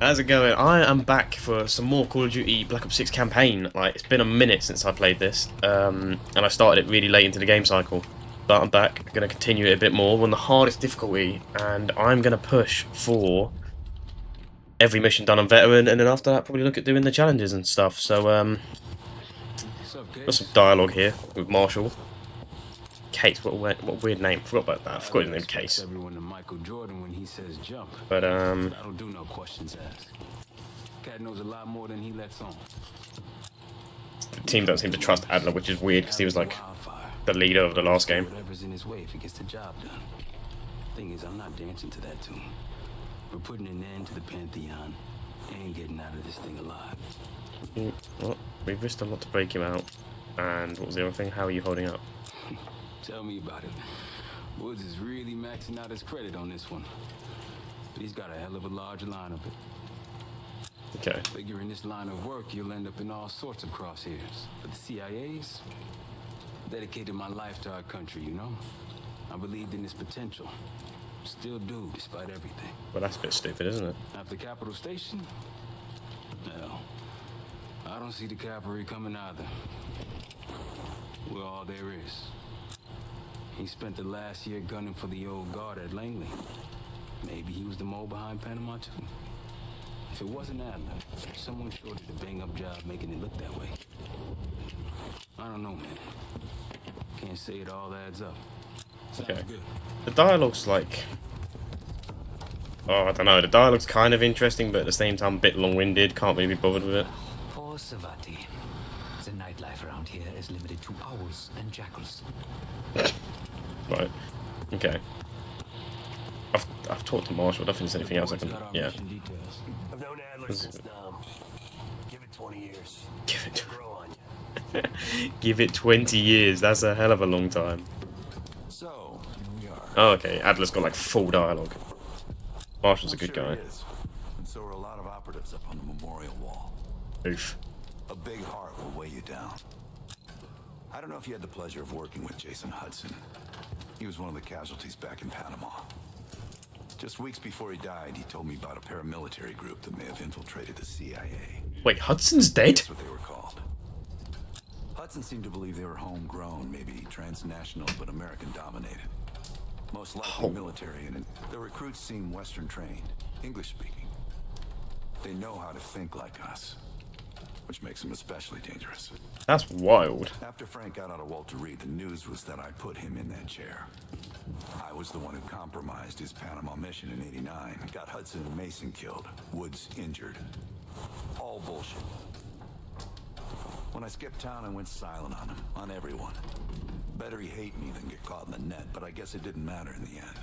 How's it going? I am back for some more Call of Duty Black Ops 6 campaign. Like, it's been a minute since I played this, and I started it really late into the game cycle. But I'm back, going to continue it a bit more. We're on the hardest difficulty, and I'm going to push for every mission done on Veteran, and then after that probably look at doing the challenges and stuff. So, got some dialogue here with Marshall. Case, what a weird name. I forgot about that. I forgot his name, Case. Everyone to Michael Jordan when he says jump. But, I don't do no questions asked. Cat knows a lot more than he lets on. The team don't seem to trust Adler, which is weird because he was like the leader of the last game. Whatever's in his way if he gets the job done. Thing is, I'm not dancing to that tune. We're putting an end to the Pantheon and getting out of this thing alive. Well, we've risked a lot to break him out. And what was the other thing? How are you holding up? Tell me about it. Woods is really maxing out his credit on this one. But he's got a hell of a large line of it. Okay. Figure in this line of work, you'll end up in all sorts of crosshairs. But the CIA's dedicated my life to our country, you know? I believed in his potential. Still do, despite everything. Well, that's a bit stupid, isn't it? After Capital Station? No. I don't see the cavalry coming either. We're all there is. He spent the last year gunning for the old guard at Langley. Maybe he was the mole behind Panama, too. If it wasn't Adler, someone sure did a bang-up job making it look that way. I don't know, man. Can't say it all adds up. Sounds Okay. good. The dialogue's like... Oh, I don't know. The dialogue's kind of interesting, but at the same time a bit long-winded. Can't really be bothered with it. Poor Savati. The nightlife around here is limited to owls and jackals. Right. Okay. I've talked to Marshall. I don't think there's anything else I can... Yeah. I've known Adler since now. Give it 20 years. Give it... Grow on you. Give it 20 years. That's a hell of a long time. So, here we are. Oh, okay. Adler's got like full dialogue. Marshall's a good guy. And so are a lot of operatives up on the memorial wall. Oof. A big heart will weigh you down. I don't know if you had the pleasure of working with Jason Hudson. He was one of the casualties back in Panama. Just weeks before he died, he told me about a paramilitary group that may have infiltrated the CIA. Wait, Hudson's dead? That's what they were called. Hudson seemed to believe they were homegrown, maybe transnational, but American-dominated. Most likely military, and the recruits seem Western-trained, English-speaking. They know how to think like us, which makes them especially dangerous. That's wild. After Frank got out of Walter Reed, the news was that I put him in that chair. I was the one who compromised his Panama mission in '89, got Hudson and Mason killed, Woods injured. All bullshit. When I skipped town, I went silent on him, on everyone. Better he hate me than get caught in the net, but I guess it didn't matter in the end.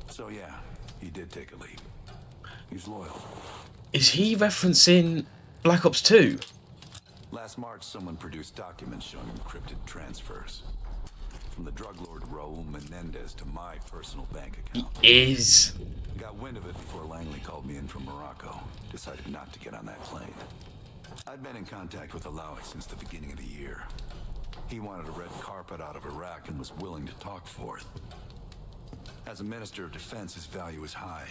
So yeah, he did take a leap. He's loyal. Is he referencing Black Ops 2? Last March, someone produced documents showing encrypted transfers. From the drug lord Raul Menendez to my personal bank account. He is. Got wind of it before Langley called me in from Morocco. Decided not to get on that plane. I'd been in contact with Alawi since the beginning of the year. He wanted a red carpet out of Iraq and was willing to talk for it. As a Minister of Defense, his value is high,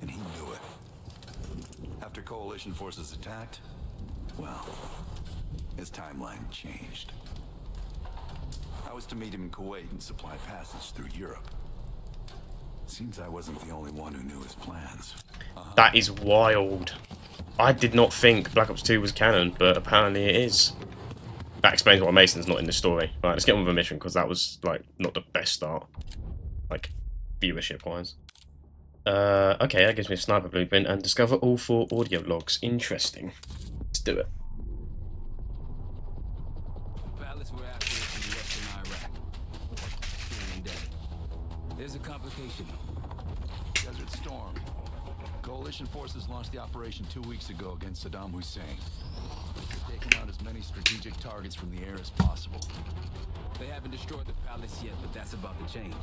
and he knew it. After coalition forces attacked, well, his timeline changed. I was to meet him in Kuwait and supply passage through Europe. Seems I wasn't the only one who knew his plans. That is wild. I did not think Black Ops 2 was canon, but apparently it is. That explains why Mason's not in the story. Right, let's get on with the mission, because that was, like, not the best start. Like, viewership-wise. Okay, that gives me a sniper blueprint, and discover all 4 audio logs. Interesting. Let's do it. The palace we're after is in western Iraq. Syrian desert. There's a complication. Desert Storm. Coalition forces launched the operation 2 weeks ago against Saddam Hussein. They're taking out as many strategic targets from the air as possible. They haven't destroyed the palace yet, but that's about to change.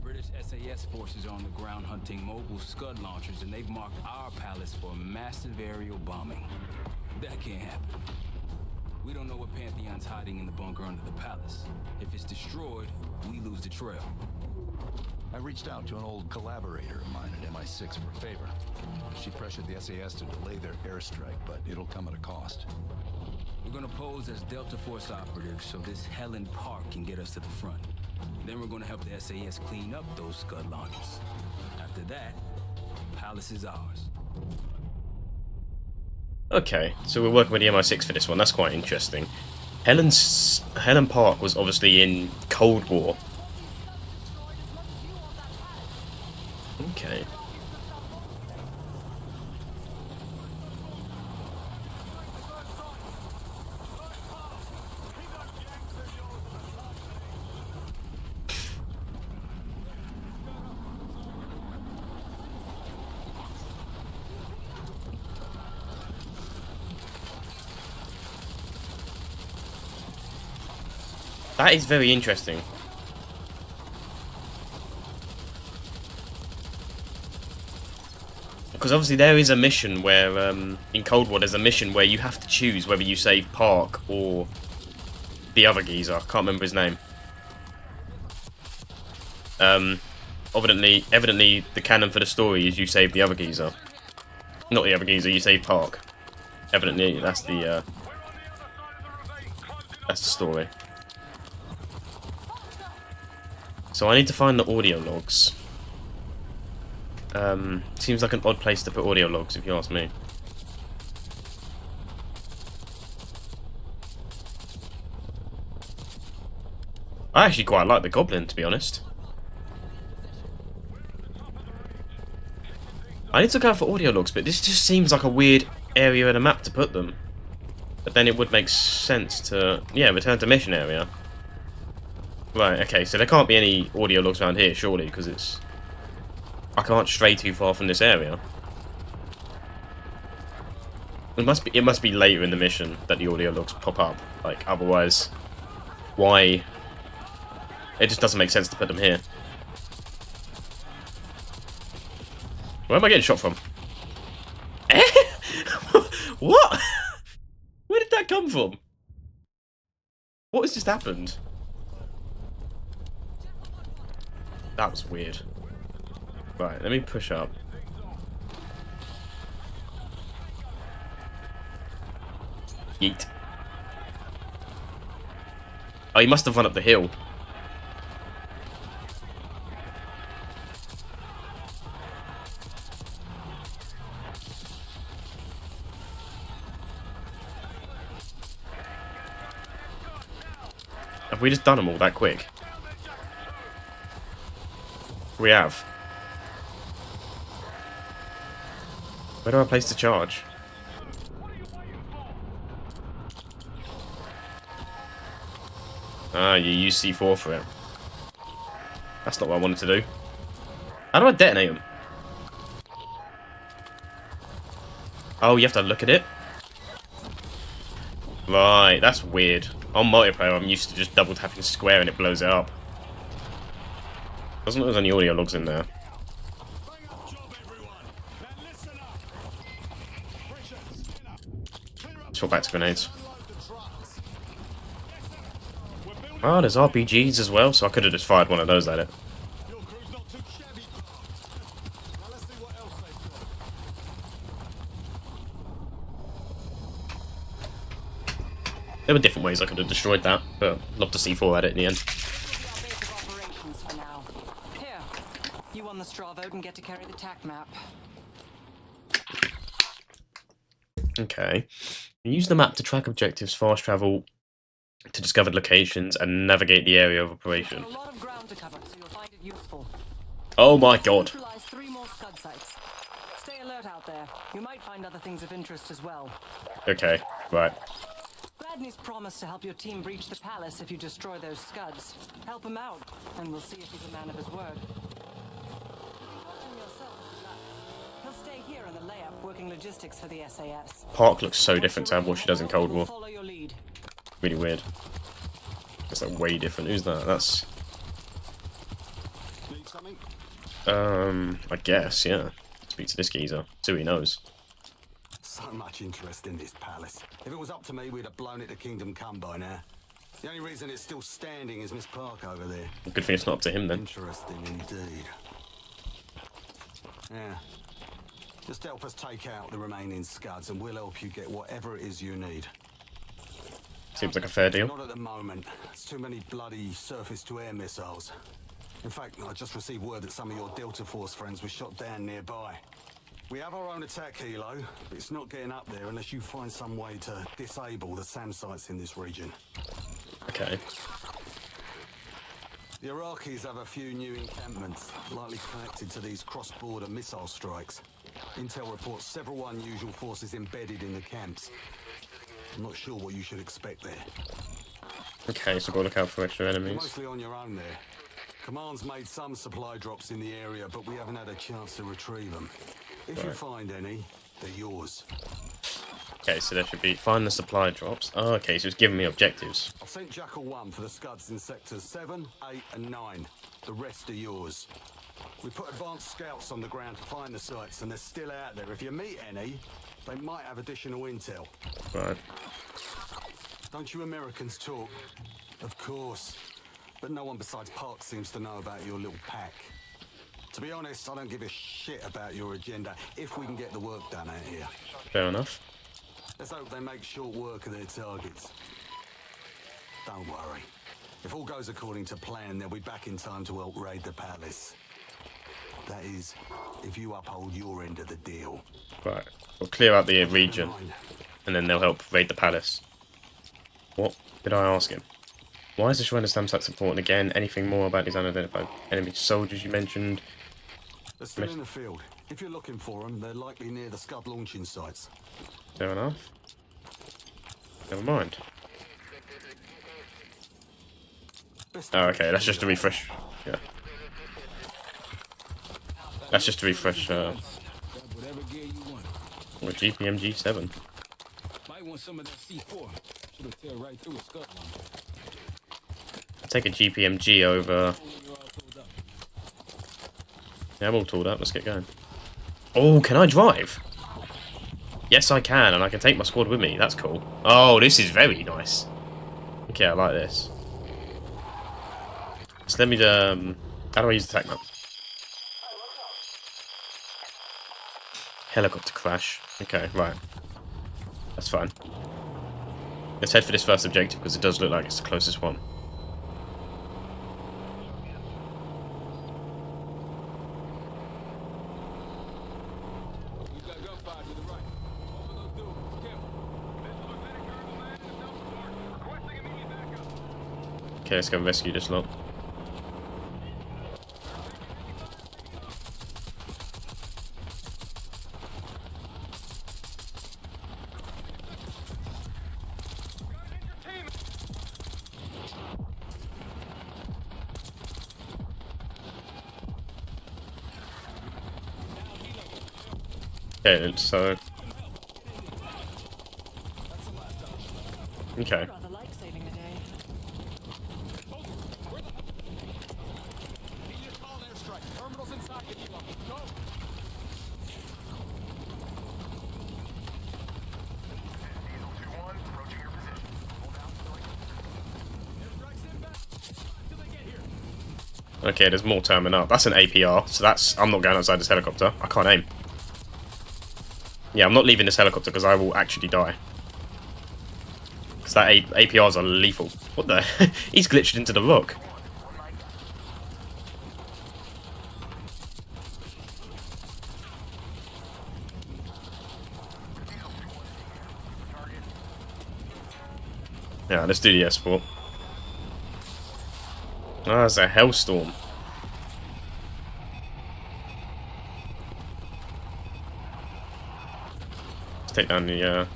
British SAS forces are on the ground hunting mobile Scud launchers, and they've marked our palace for massive aerial bombing. That can't happen. We don't know what Pantheon's hiding in the bunker under the palace. If it's destroyed, we lose the trail. I reached out to an old collaborator of mine at MI6 for a favor. She pressured the SAS to delay their airstrike, but it'll come at a cost. We're gonna pose as Delta Force operatives so this Helen Park can get us to the front. Then we're gonna help the SAS clean up those Scud launches. After that, Palace is ours. Okay, so we're working with the MI6 for this one. That's quite interesting. Helen Park was obviously in Cold War. Okay. That is very interesting. Because obviously there is a mission where, in Cold War, there's a mission where you have to choose whether you save Park or the other geezer. I can't remember his name. Evidently, the canon for the story is you save the other geezer. Not the other geezer, you save Park. Evidently, that's the story. So I need to find the audio logs. Seems like an odd place to put audio logs, if you ask me. I actually quite like the Goblin, to be honest. I need to look out for audio logs, but this just seems like a weird area in a map to put them. But then it would make sense to, yeah, return to mission area. Right, okay, so there can't be any audio logs around here, surely, because it's... I can't stray too far from this area. It must be later in the mission that the audio logs pop up. Like, otherwise, why? It just doesn't make sense to put them here. Where am I getting shot from? What? Where did that come from? What has just happened? That was weird. Right, let me push up. Yeet. Oh, he must have run up the hill. Have we just done them all that quick? We have. Where do I place the charge? Ah, you use C4 for it. That's not what I wanted to do. How do I detonate them? Oh, you have to look at it? Right, that's weird. On multiplayer, I'm used to just double tapping square and it blows it up. Doesn't look like there's any audio logs in there. Swap back to grenades. Oh, there's RPGs as well, so I could have just fired one of those at it. There were different ways I could have destroyed that, but I'd love to see 4 at it in the end. Here, you won the straw vote and get to carry the TAC map. Okay. Use the map to track objectives, fast travel to discovered locations, and navigate the area of operation. A lot of ground to cover, so you'll find it useful. Oh my god. Neutralize 3 more Scud sites. Stay alert out there. You might find other things of interest as well. Okay, right. Gladney's promised to help your team breach the palace if you destroy those Scuds. Help him out, and we'll see if he's a man of his word. He'll stay here in the layup, working logistics for the SAS. Park looks so different to what she does in Cold War. Follow your lead. Really weird. It's like way different. Who's that? That's... I guess, yeah. Speak to this geezer. See what he knows. So much interest in this palace. If it was up to me, we'd have blown it to Kingdom Come by now. The only reason it's still standing is Miss Park over there. Good thing it's not up to him then. Interesting indeed. Yeah. Just help us take out the remaining scuds and we'll help you get whatever it is you need. Seems like a fair deal. Not at the moment. It's too many bloody surface-to-air missiles. In fact, I just received word that some of your Delta Force friends were shot down nearby. We have our own attack helo, but it's not getting up there unless you find some way to disable the SAM sites in this region. Okay. The Iraqis have a few new encampments, likely connected to these cross-border missile strikes. Intel reports several unusual forces embedded in the camps. I'm not sure what you should expect there. Okay, so go look out for extra You're enemies. mostly on your own there. Command's made some supply drops in the area, but we haven't had a chance to retrieve them. If you find any, they're yours. Okay, so there should be find the supply drops. Oh, okay, so it's giving me objectives. I've sent Jackal 1 for the scuds in sectors 7, 8 and 9. The rest are yours. We put advanced scouts on the ground to find the sites and they're still out there. If you meet any, they might have additional intel. Right. Don't you Americans talk? Of course. But no one besides Park seems to know about your little pack. To be honest, I don't give a shit about your agenda if we can get the work done out here. Fair enough. Let's hope they make short work of their targets. Don't worry. If all goes according to plan, they'll be back in time to help raid the palace. That is, if you uphold your end of the deal. Right. We'll clear out the region, and then they'll help raid the palace. What did I ask him? Why is the Shrine of SAM sites important again? Anything more about these unidentified enemy soldiers you mentioned? They're still in the field. If you're looking for them, they're likely near the scud launching sites. Fair enough. Never mind. Oh, okay, that's just to refresh. Yeah. That's just to refresh, Whatever gear you want. what, GPM G7. Might want some of that C4. Should have tear right through a scud line. Take a GPMG over. You're all told up. Yeah, I'm all tooled up. Let's get going. Oh, can I drive? Yes, I can, and I can take my squad with me. That's cool. Oh, this is very nice. Okay, I like this. So let me, how do I use the attack map? Helicopter crash. Okay, right. That's fine. Let's head for this first objective, because it does look like it's the closest one. You got gunfire to the right. Over those dudes. Careful. Okay, let's go and rescue this lot. Okay, then, so... Okay. Rather like saving the day. Okay, there's more turning up. That's an APR, so that's... I'm not going outside this helicopter. I can't aim. Yeah, I'm not leaving this helicopter because I will actually die. Because that APRs are lethal. What the? He's glitched into the rock. Yeah, let's do the escort. Oh, that's a hellstorm. Let's take down the,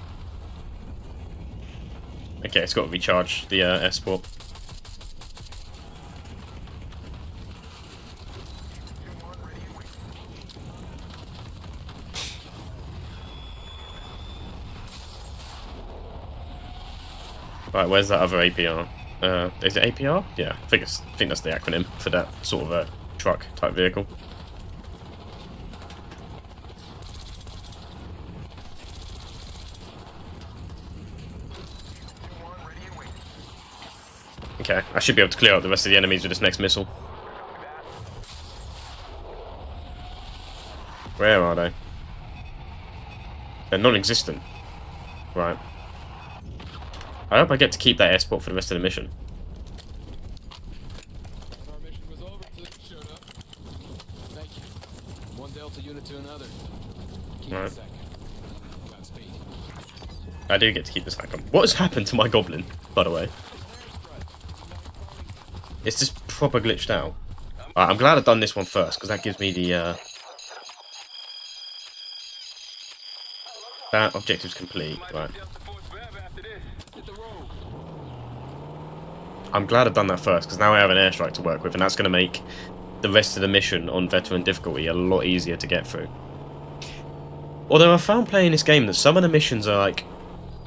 Okay, it's got to recharge the, escort. Right, where's that other APR? Is it APR? Yeah, I think that's the acronym for that sort of a truck type vehicle. Okay, I should be able to clear out the rest of the enemies with this next missile. Where are they? They're non-existent. Right. I hope I get to keep that airsport for the rest of the mission. Our mission was over until you showed up. Thank you. From one Delta unit to another. Keep Right. it second. Godspeed. I do get to keep this icon. What has happened to my goblin, by the way? It's just proper glitched out. Alright, I'm glad I've done this one first, because that gives me the, that objective's complete. Right. I'm glad I've done that first, because now I have an airstrike to work with, and that's going to make the rest of the mission on veteran difficulty a lot easier to get through. Although I found playing this game that some of the missions are, like,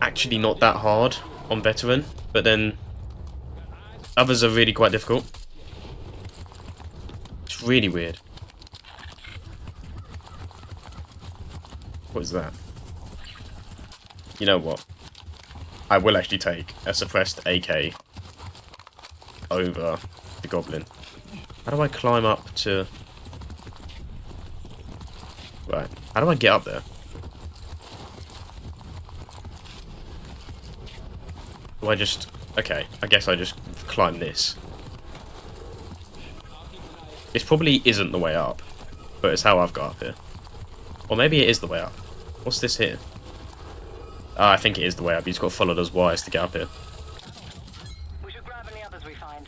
actually not that hard on veteran, but then others are really quite difficult. It's really weird. What is that? You know what? I will actually take a suppressed AK over the goblin. How do I climb up to... Right. How do I get up there? Do I just... Okay, I guess I just climb this. This probably isn't the way up, but it's how I've got up here. Or maybe it is the way up. What's this here? I think it is the way up. You just got to follow those wires to get up here. We should grab any others we find.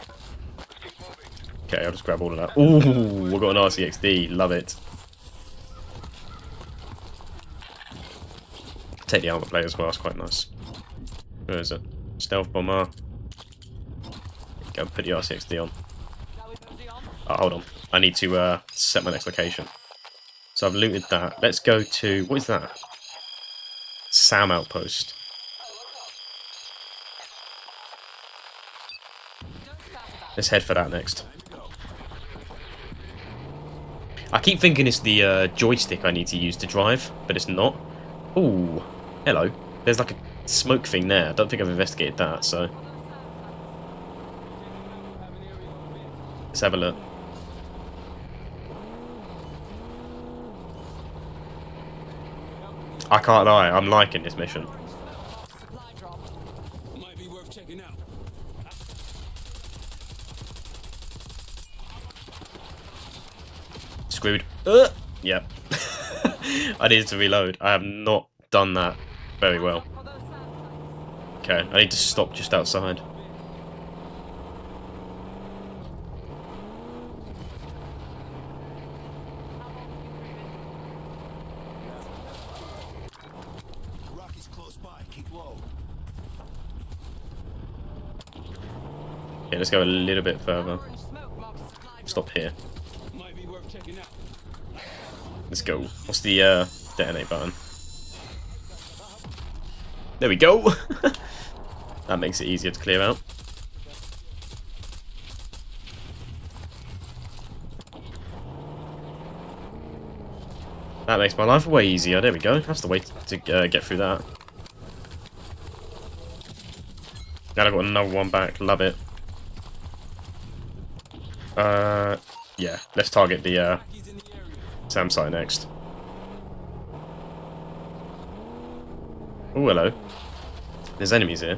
Okay, I'll just grab all of that. Ooh, we've got an RCXD. Love it. Take the armor plate as well. It's quite nice. Where is it? Stealth bomber. Go put the RCXD on. Oh, hold on. I need to set my next location. So I've looted that. Let's go to... What is that? Sam Outpost. Let's head for that next. I keep thinking it's the joystick I need to use to drive, but it's not. Ooh, hello. There's like a smoke thing there. I don't think I've investigated that, so... Let's have a look. I can't lie, I'm liking this mission. Might be worth checking out. Screwed. Yep. I needed to reload. I have not done that very well. Okay, I need to stop just outside. Rocky's close by. Keep low. Okay, let's go a little bit further. Stop here. Might be worth checking out. Let's go. What's the detonate button? There we go. That makes it easier to clear out. That makes my life way easier. There we go. That's the way to get through that. Now I've got another one back. Love it. Yeah. Let's target the SAM site next. Oh, hello. There's enemies here.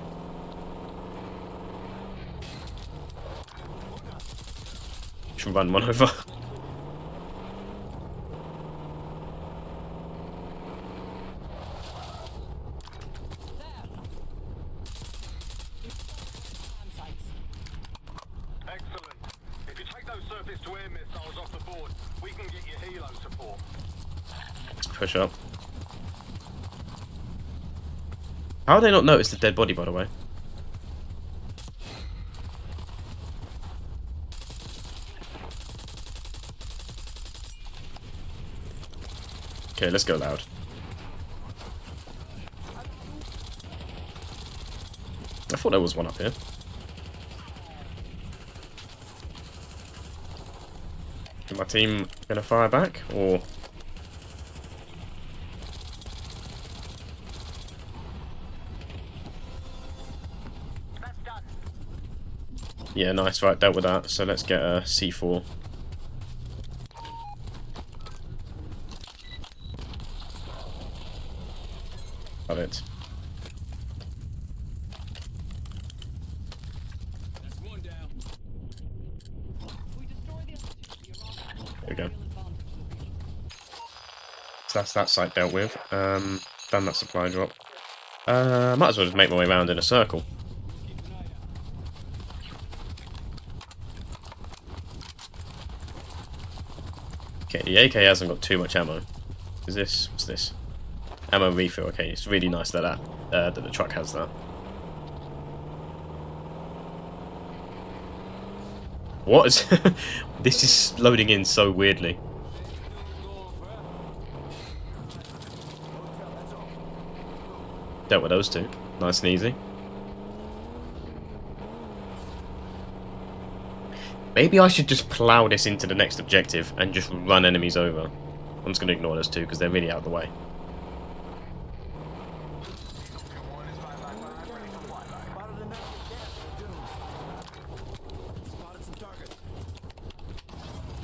Should run one over. Excellent. If you take those surface-to-air missiles off the board, we can get you helo support. Let's push up. How have they not noticed the dead body, by the way? Okay, let's go loud. I thought there was one up here. Is my team gonna fire back, or...? That's done. Yeah, nice. Right, dealt with that. So let's get a C4. Got it. That's one down. There we go. So that's that site dealt with. Done that supply drop. Might as well just make my way around in a circle. Okay, the AK hasn't got too much ammo. Is this? What's this? Ammo refill. Okay, it's really nice that that the truck has that. What is? This is loading in so weirdly. Dealt with those two. Nice and easy. Maybe I should just plow this into the next objective and just run enemies over. I'm just going to ignore those two because they're really out of the way.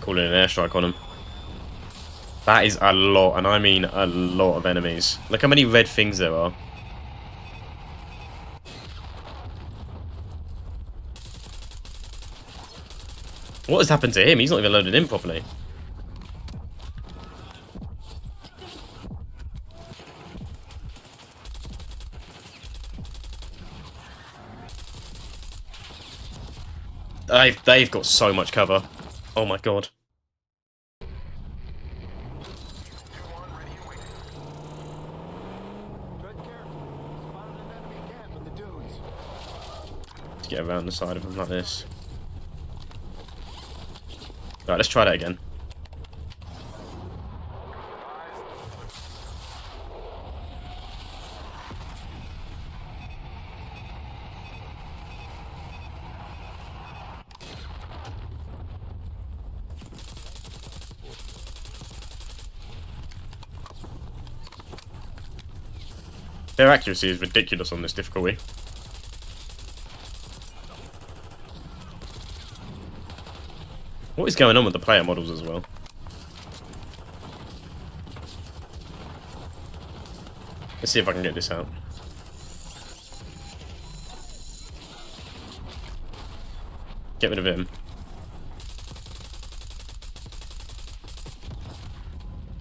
Calling an airstrike on them. That is a lot, and I mean a lot of enemies. Look how many red things there are. What has happened to him? He's not even loaded in properly. They've got so much cover. Oh my god. Let's get around the side of them like this. Right, let's try that again. Their accuracy is ridiculous on this difficulty. What is going on with the player models as well? Let's see if I can get this out. Get rid of him.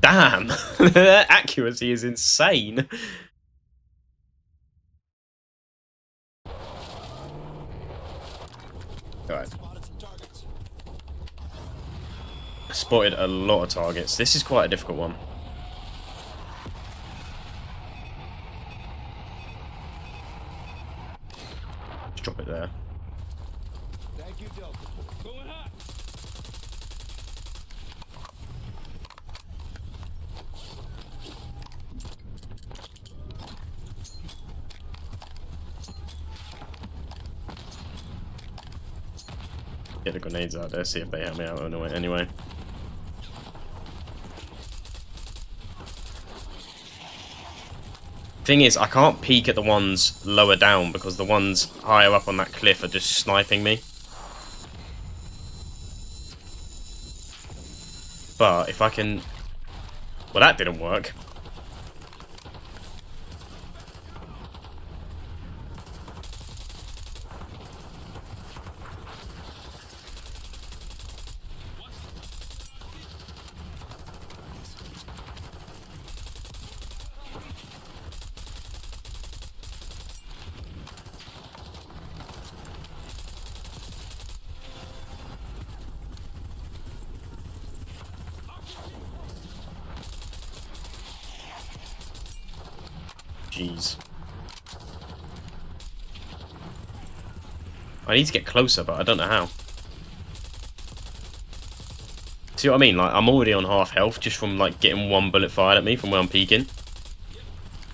Damn! Their accuracy is insane. Alright. Spotted a lot of targets. This is quite a difficult one. Just drop it there. Thank you, Delta. Going hot. Get the grenades out there, see if they help me out anyway. Thing is, I can't peek at the ones lower down because the ones higher up on that cliff are just sniping me. But if I can... Well, that didn't work. Jeez. I need to get closer, but I don't know how. See what I mean? Like, I'm already on half health just from, like, getting one bullet fired at me from where I'm peeking.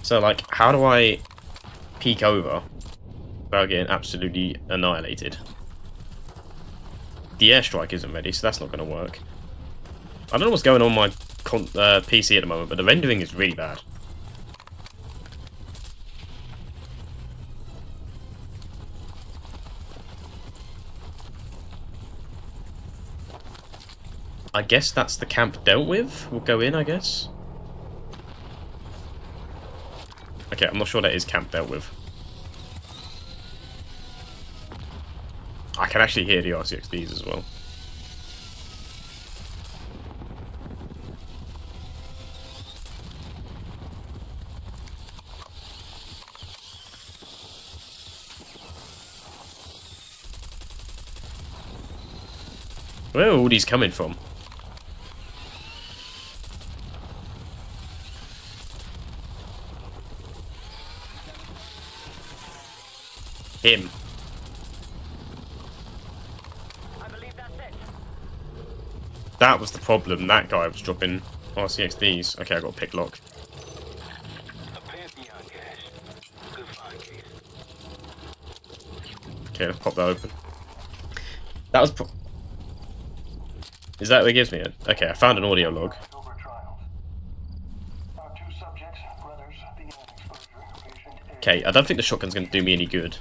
So, like, how do I peek over without getting absolutely annihilated? The airstrike isn't ready, so that's not going to work. I don't know what's going on my PC at the moment, but the rendering is really bad. I guess that's the camp dealt with. We'll go in, I guess. Okay, I'm not sure that is camp dealt with. I can actually hear the RCXDs as well. Where are all these coming from? Him. I believe that's it. That was the problem. That guy was dropping RCXDs. Okay, I got a pick lock. A Pantheon cache. Good find, Case. Okay, let's pop that open. That was Is that what it gives me? Okay, I found an audio log. October trials. Our 2 subjects, brothers, began exposure. Patient A. Okay, I don't think the shotgun's going to do me any good.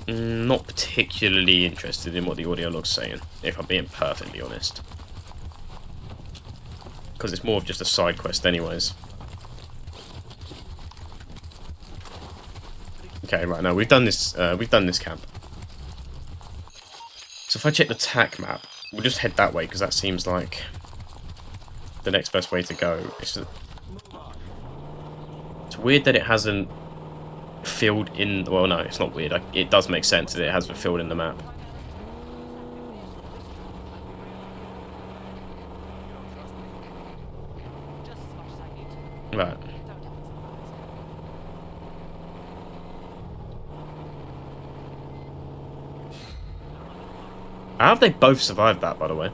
Not particularly interested in what the audio log's saying, if I'm being perfectly honest. Because it's more of just a side quest anyways. Okay, right, now we've done this camp. So if I check the TAC map, we'll just head that way because that seems like the next best way to go. It's weird that it hasn't filled in. Well, no, it's not weird. It does make sense that it hasn't filled in the map. Right. How have they both survived that, by the way?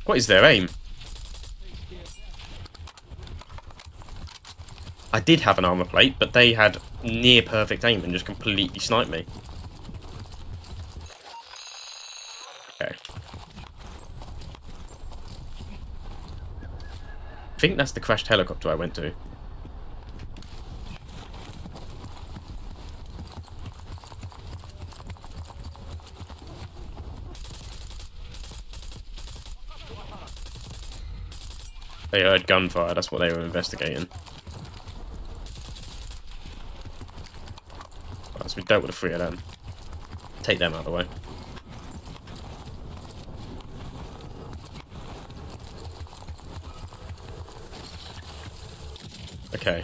What is their aim? I did have an armor plate, but they had near perfect aim and just completely sniped me. Okay. I think that's the crashed helicopter I went to. They heard gunfire, that's what they were investigating. Right, so we dealt with the 3 of them. Take them out of the way. Okay.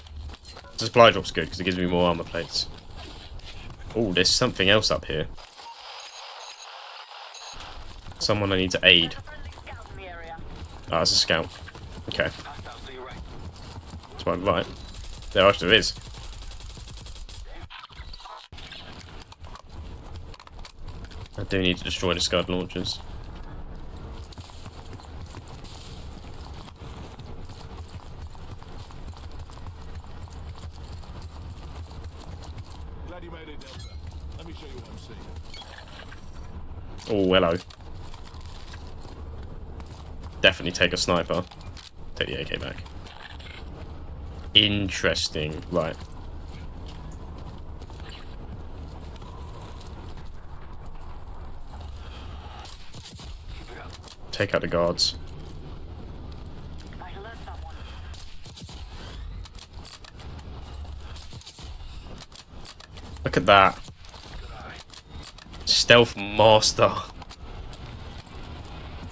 The supply drop's good because it gives me more armor plates. Oh, there's something else up here. Someone I need to aid. Ah, it's a scout. Okay. That's my right. There actually is. I do need to destroy the Scud launchers. Glad you made it, Delta. Let me show you what I'm seeing. Oh, hello. Definitely take a sniper. Take the AK back. Interesting. Right. Take out the guards. Look at that. Stealth master.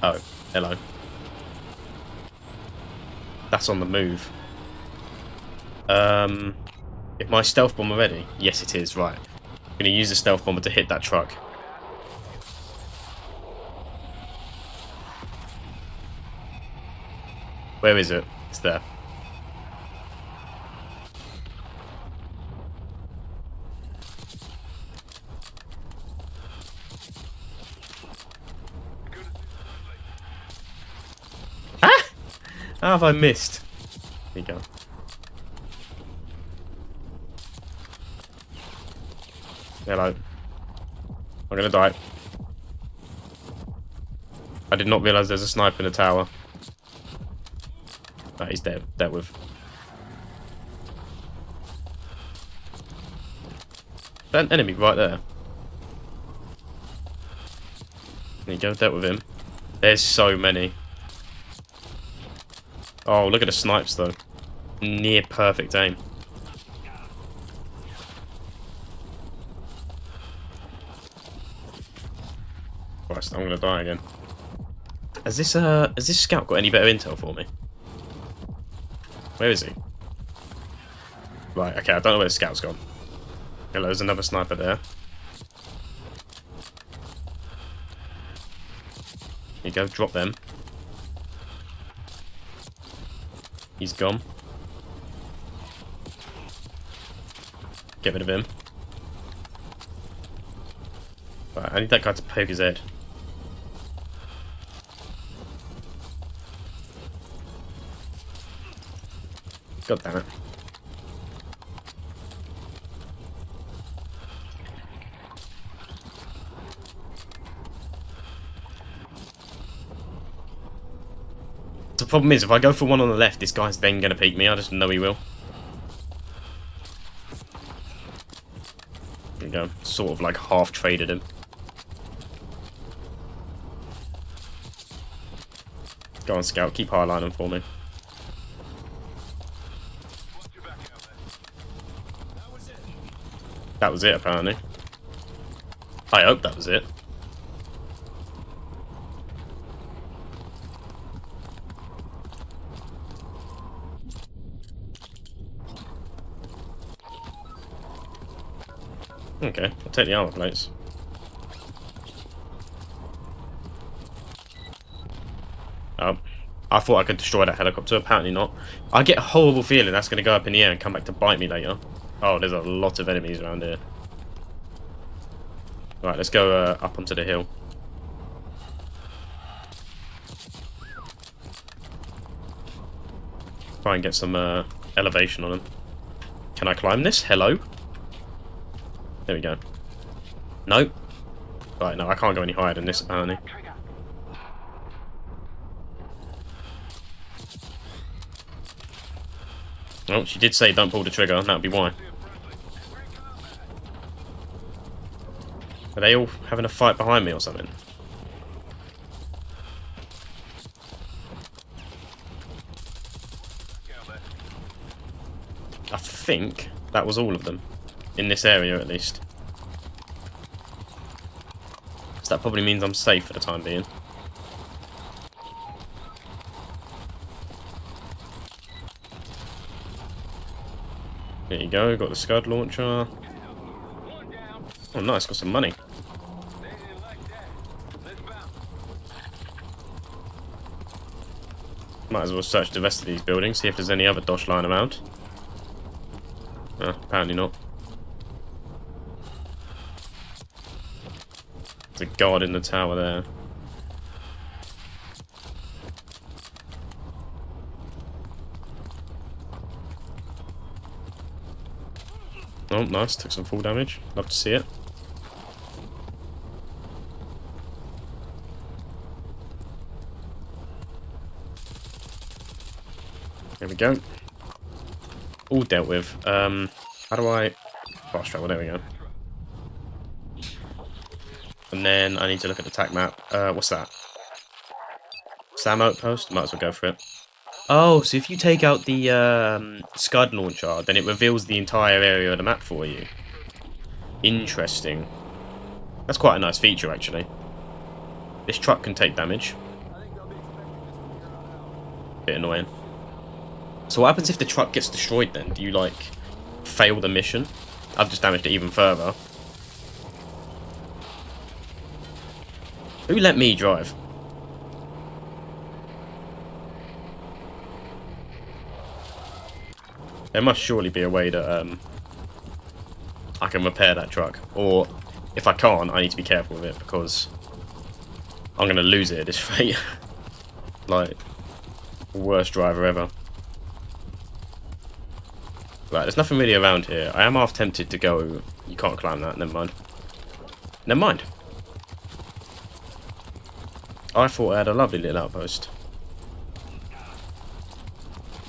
Oh, hello. That's on the move. Is my stealth bomber ready? Yes, it is. Right. I'm gonna use the stealth bomber to hit that truck. Where is it? It's there. Ah! How have I missed? There you go. Hello. I'm gonna die. I did not realise there's a sniper in the tower. Right, he's dealt with. That enemy right there. There you go, dealt with him. There's so many. Oh, look at the snipes though. Near perfect aim. Christ, I'm gonna die again. Has this scout got any better intel for me? Where is he? Right, okay, I don't know where the scout's gone. Hello, there's another sniper there. Here you go, drop them. He's gone. Get rid of him. Right, I need that guy to poke his head. God damn it. The problem is, if I go for one on the left, this guy's then going to peek me. I just know he will. There you go. Sort of like half traded him. Go on, Scout. Keep highlining for me. That was it, apparently. I hope that was it. Okay, I'll take the armor plates. Oh, I thought I could destroy that helicopter, apparently not. I get a horrible feeling that's going to go up in the air and come back to bite me later. Oh, there's a lot of enemies around here. Right, let's go up onto the hill. Try and get some elevation on him. Can I climb this? Hello? There we go. Nope. Right, no, I can't go any higher than this, apparently. Oh, she did say don't pull the trigger, and that would be why. Are they all having a fight behind me or something? I think that was all of them. In this area, at least. So that probably means I'm safe for the time being. There you go, got the Scud launcher. Oh nice, got some money. Might as well search the rest of these buildings, see if there's any other dosh lying around. Apparently not. There's a guard in the tower there. Oh, nice. Took some full damage. Love to see it. There we go. All dealt with. How do I fast travel? There we go. And then I need to look at the attack map. What's that? Sam outpost? Might as well go for it. Oh, so if you take out the Scud launcher, then it reveals the entire area of the map for you. Interesting. That's quite a nice feature, actually. This truck can take damage. Bit annoying. So what happens if the truck gets destroyed then? Do you, like, fail the mission? I've just damaged it even further. Who let me drive? There must surely be a way that I can repair that truck. Or, if I can't, I need to be careful with it, because I'm going to lose it at this rate. Like, worst driver ever. Right, there's nothing really around here. I am half tempted to go... You can't climb that, never mind. Never mind. I thought I had a lovely little outpost.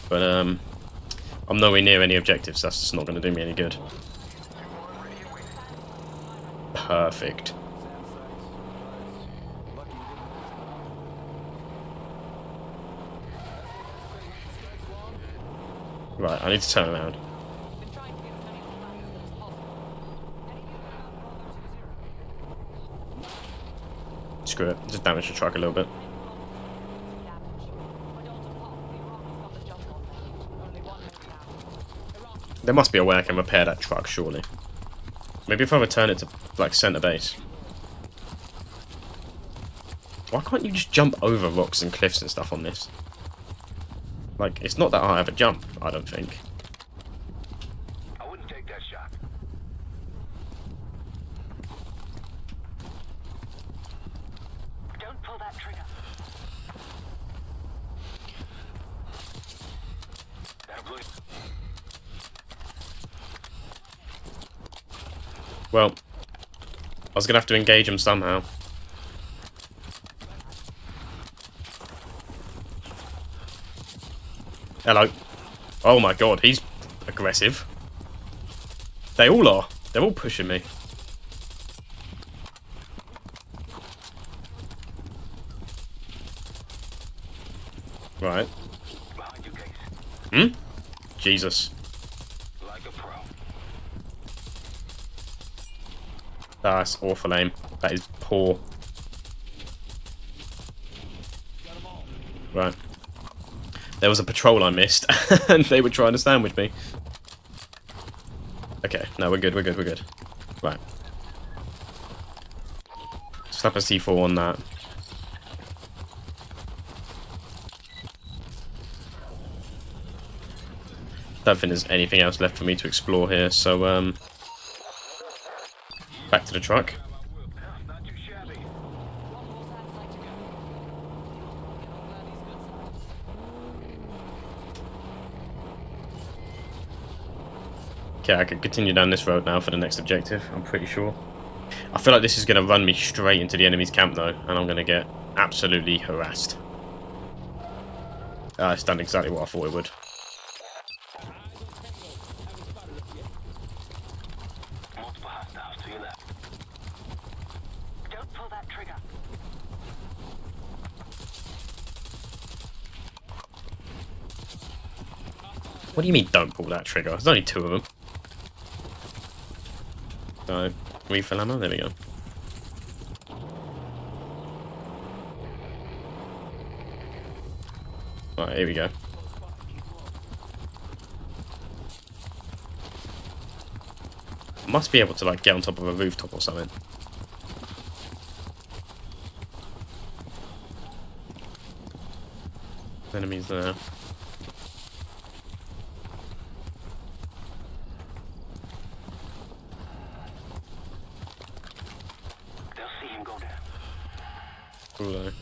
But I'm nowhere near any objectives. That's just not going to do me any good. Perfect. Right, I need to turn around. Screw it, just damage the truck a little bit. There must be a way I can repair that truck, surely. Maybe if I return it to, like, center base. Why can't you just jump over rocks and cliffs and stuff on this? Like, it's not that high of a jump, I don't think. I wouldn't take that shot. Don't pull that trigger. That'll blow you. Well, I was going to have to engage him somehow. Hello. Oh my god, he's aggressive. They all are. They're all pushing me. Right. Behind you, Case. Hmm? Jesus. Like a pro. That's awful aim. That is poor. Right. There was a patrol I missed, and they were trying to sandwich me. Okay, no, we're good, we're good, we're good. Right. Slap a C4 on that. Don't think there's anything else left for me to explore here, so, back to the truck. Not too shabby. Okay, I can continue down this road now for the next objective, I'm pretty sure. I feel like this is going to run me straight into the enemy's camp, though, and I'm going to get absolutely harassed. It's done exactly what I thought it would. Multiple hostiles to your left. Don't pull that trigger. What do you mean, don't pull that trigger? There's only 2 of them. So, refill ammo, there we go. Right, here we go. Must be able to, like, get on top of a rooftop or something. Enemies there. They'll see him go down. Cool though.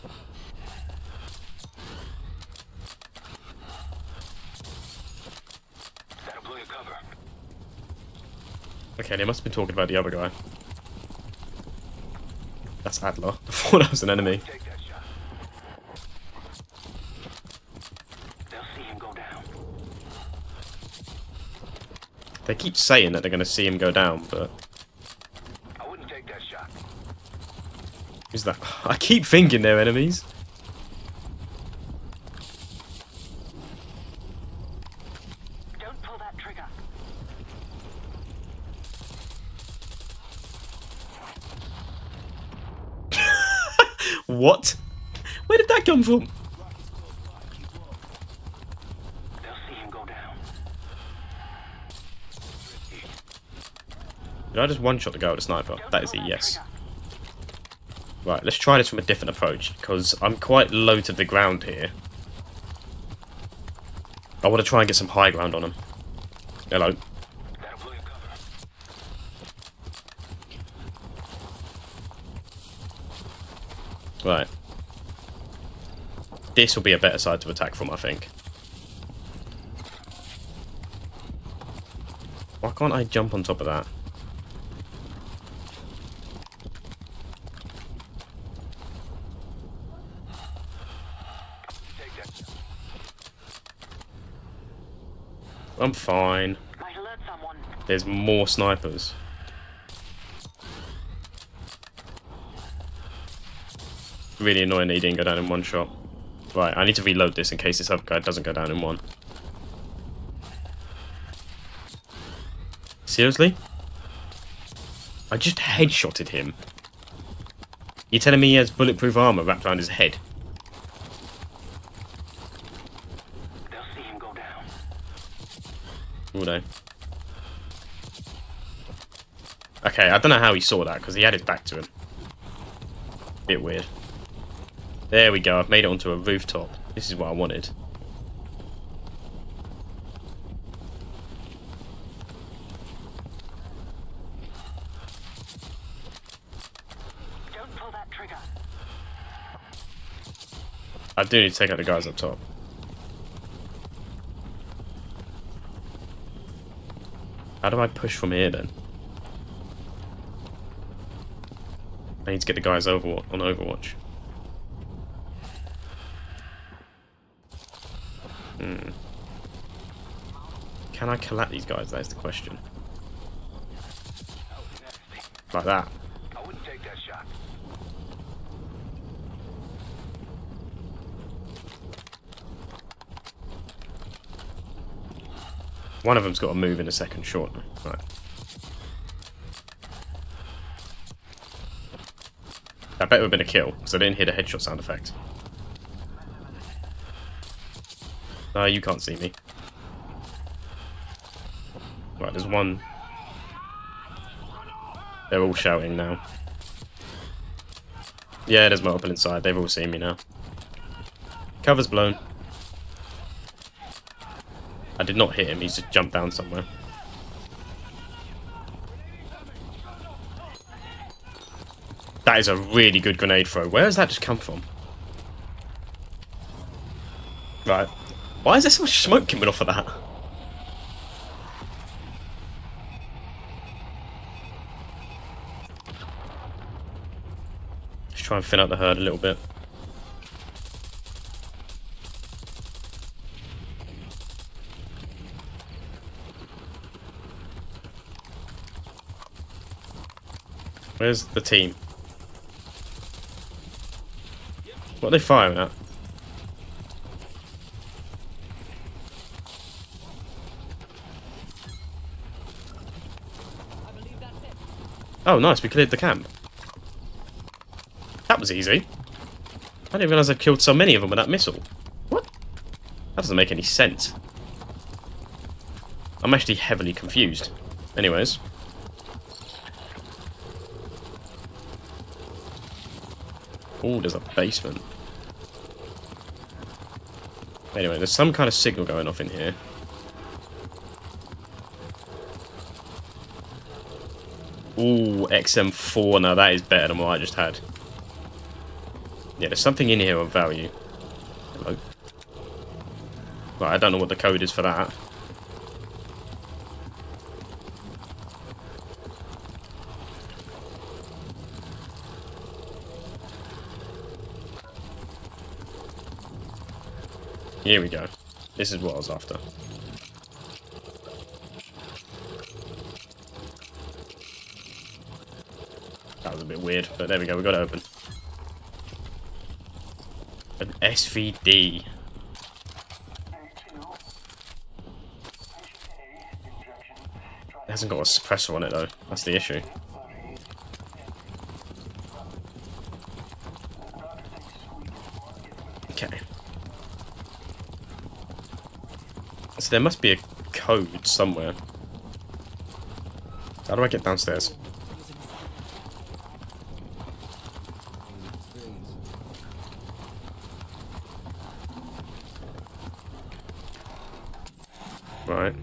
That'll blow your cover. Okay, they must have been talking about the other guy. That's Adler. I thought that was an enemy. Take that shot. They'll see him go down. They keep saying that they're going to see him go down, but... I wouldn't take that shot. Who's that? I keep thinking they're enemies. Don't pull that trigger. What? Where did that come from? They'll see him go down. Did I just one-shot the guy with a sniper? That is a yes. Right, let's try this from a different approach, because I'm quite low to the ground here. I want to try and get some high ground on him. Hello. That'll blow your cover. Right. This will be a better side to attack from, I think. Why can't I jump on top of that? Take that shot. I'm fine. Might alert someone. There's more snipers. Really annoying that he didn't go down in one shot. Right, I need to reload this in case this other guy doesn't go down in one. Seriously? I just headshotted him. You're telling me he has bulletproof armor wrapped around his head? They'll see him go down. Will they? Okay, I don't know how he saw that, because he had his back to him. Bit weird. There we go, I've made it onto a rooftop. This is what I wanted. Don't pull that trigger. I do need to take out the guys up top. How do I push from here then? I need to get the guys on Overwatch. Can I collect these guys? That's the question. Like that. I wouldn't take that shot. One of them's got to move in a second, shortly. Right. That better have been a kill, because I didn't hear the headshot sound effect. No, you can't see me. Right, there's one. They're all shouting now. Yeah, there's multiple inside. They've all seen me now. Cover's blown. I did not hit him. He's just jumped down somewhere. That is a really good grenade throw. Where has that just come from? Right. Why is there so much smoke coming off of that? Just try and thin out the herd a little bit. Where's the team? What are they firing at? Oh, nice. We cleared the camp. That was easy. I didn't realise I'd killed so many of them with that missile. What? That doesn't make any sense. I'm actually heavily confused. Anyways. Oh, there's a basement. Anyway, there's some kind of signal going off in here. Ooh, XM4. Now that is better than what I just had. Yeah, there's something in here of value. Hello. Right, I don't know what the code is for that. Here we go. This is what I was after. That was a bit weird, but there we go, we got it open. An SVD. It hasn't got a suppressor on it though, that's the issue. Okay. So there must be a code somewhere. How do I get downstairs? Right.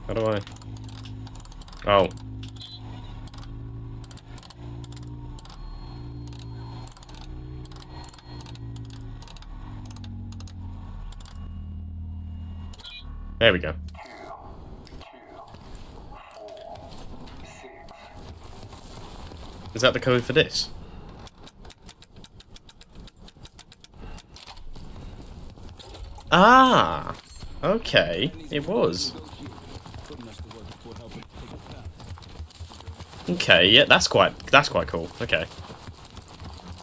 How do I? Oh. There we go. Is that the code for this? Ah! Okay, it was. Okay, yeah, that's quite cool. Okay.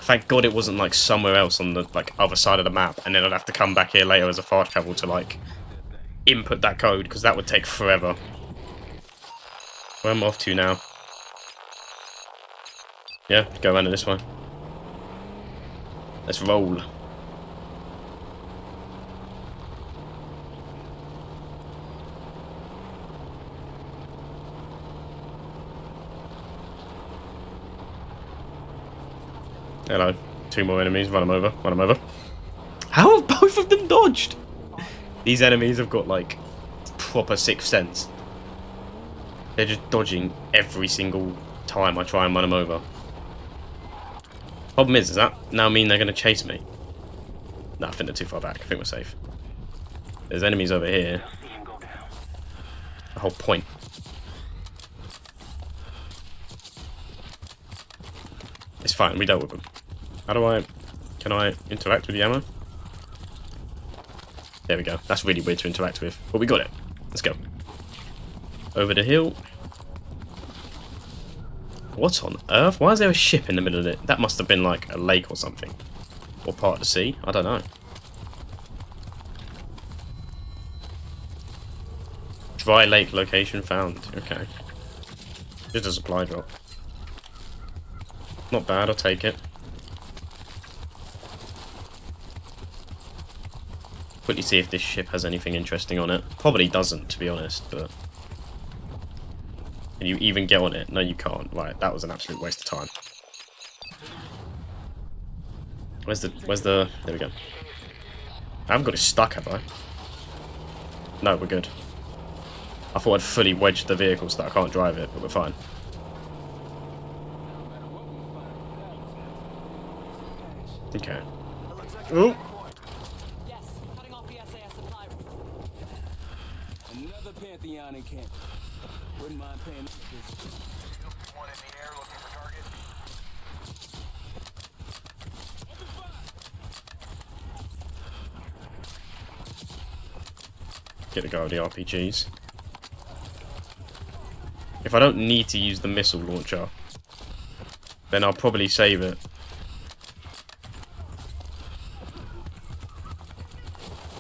Thank God it wasn't like somewhere else on the like other side of the map, and then I'd have to come back here later as a fast travel to like input that code, because that would take forever. Where am I off to now? Yeah, go around it this way. Let's roll. Hello. 2 more enemies. Run them over. Run them over. How have both of them dodged? These enemies have got, like, proper sixth sense. They're just dodging every single time I try and run them over. Problem is, does that now mean they're going to chase me? No, I think they're too far back. I think we're safe. There's enemies over here. The whole point. It's fine, we dealt with them. How do I... Can I interact with the ammo? There we go. That's really weird to interact with. But we got it. Let's go. Over the hill. What on earth? Why is there a ship in the middle of it? That must have been like a lake or something. Or part of the sea. I don't know. Dry lake location found. Okay. Just a supply drop. Not bad, I'll take it. Quickly see if this ship has anything interesting on it. Probably doesn't, to be honest, but... Can you even get on it? No, you can't. Right, that was an absolute waste of time. Where's the... There we go. I haven't got it stuck, have I? No, we're good. I thought I'd fully wedged the vehicle so that I can't drive it, but we're fine. Okay. Ooh. Yes, cutting off the SAS supply route. Another Pantheon in camp. Wouldn't mind paying this. One in the air looking for target. Get a go of the RPGs. If I don't need to use the missile launcher, then I'll probably save it.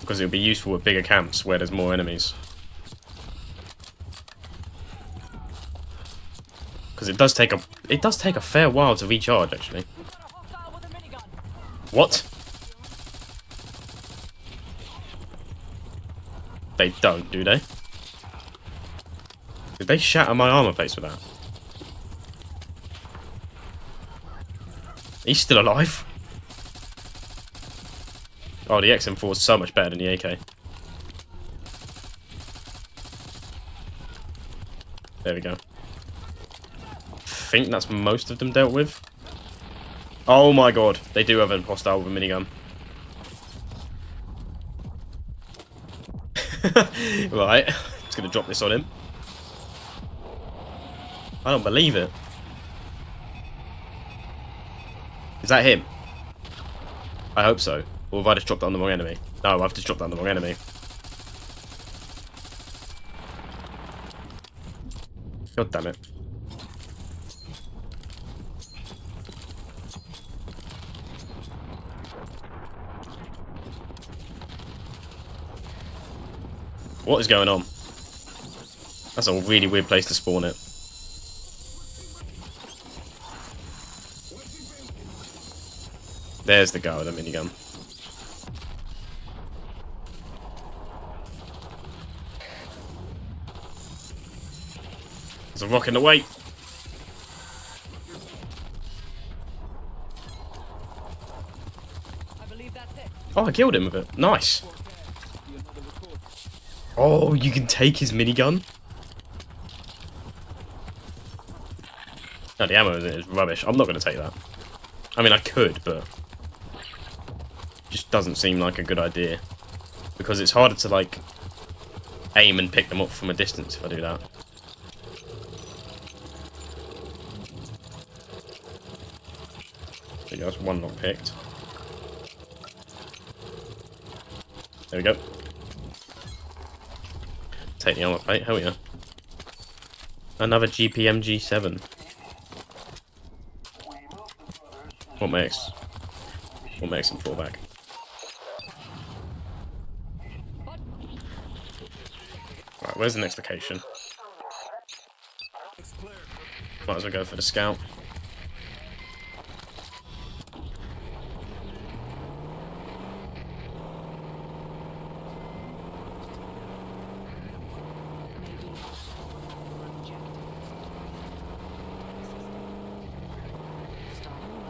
Because it'll be useful at bigger camps where there's more enemies. Because it does take a fair while to recharge, actually. What? They don't, do they? Did they shatter my armor face with that? He's still alive. Oh, the XM4 is so much better than the AK. There we go. I think that's most of them dealt with. Oh my god, they do have a hostile with a minigun. Right, just gonna drop this on him. I don't believe it. Is that him? I hope so. Or have I just dropped on the wrong enemy? No, I've just dropped on the wrong enemy. God damn it. What is going on? That's a really weird place to spawn it. There's the guy with the minigun. There's a rock in the way. I believe that's it. Oh, I killed him with it. Nice. Oh, you can take his minigun? No, the ammo in it is rubbish. I'm not going to take that. I mean, I could, but... just doesn't seem like a good idea. Because it's harder to, like, aim and pick them up from a distance if I do that. that's one not picked. There we go. Take the armor plate, hell yeah. Another GPM G7. What makes him fall back? Right, where's the next location? Might as well go for the scout.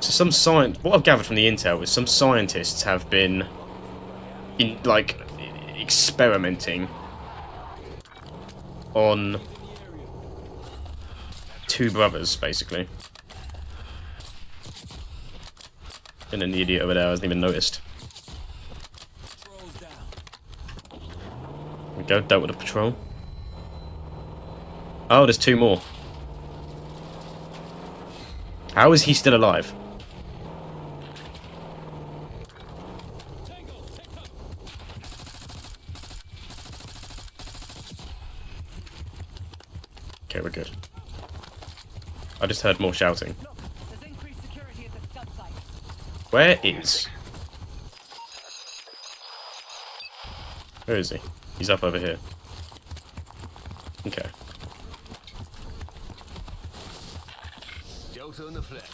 So what I've gathered from the intel is some scientists have been experimenting on two brothers, basically. And then the idiot over there hasn't even noticed. There we go, dealt with the patrol. Oh, there's two more. How is he still alive? Okay, we're good. I just heard more shouting. Where is? Where is he? He's up over here. Okay. Delta on the flat.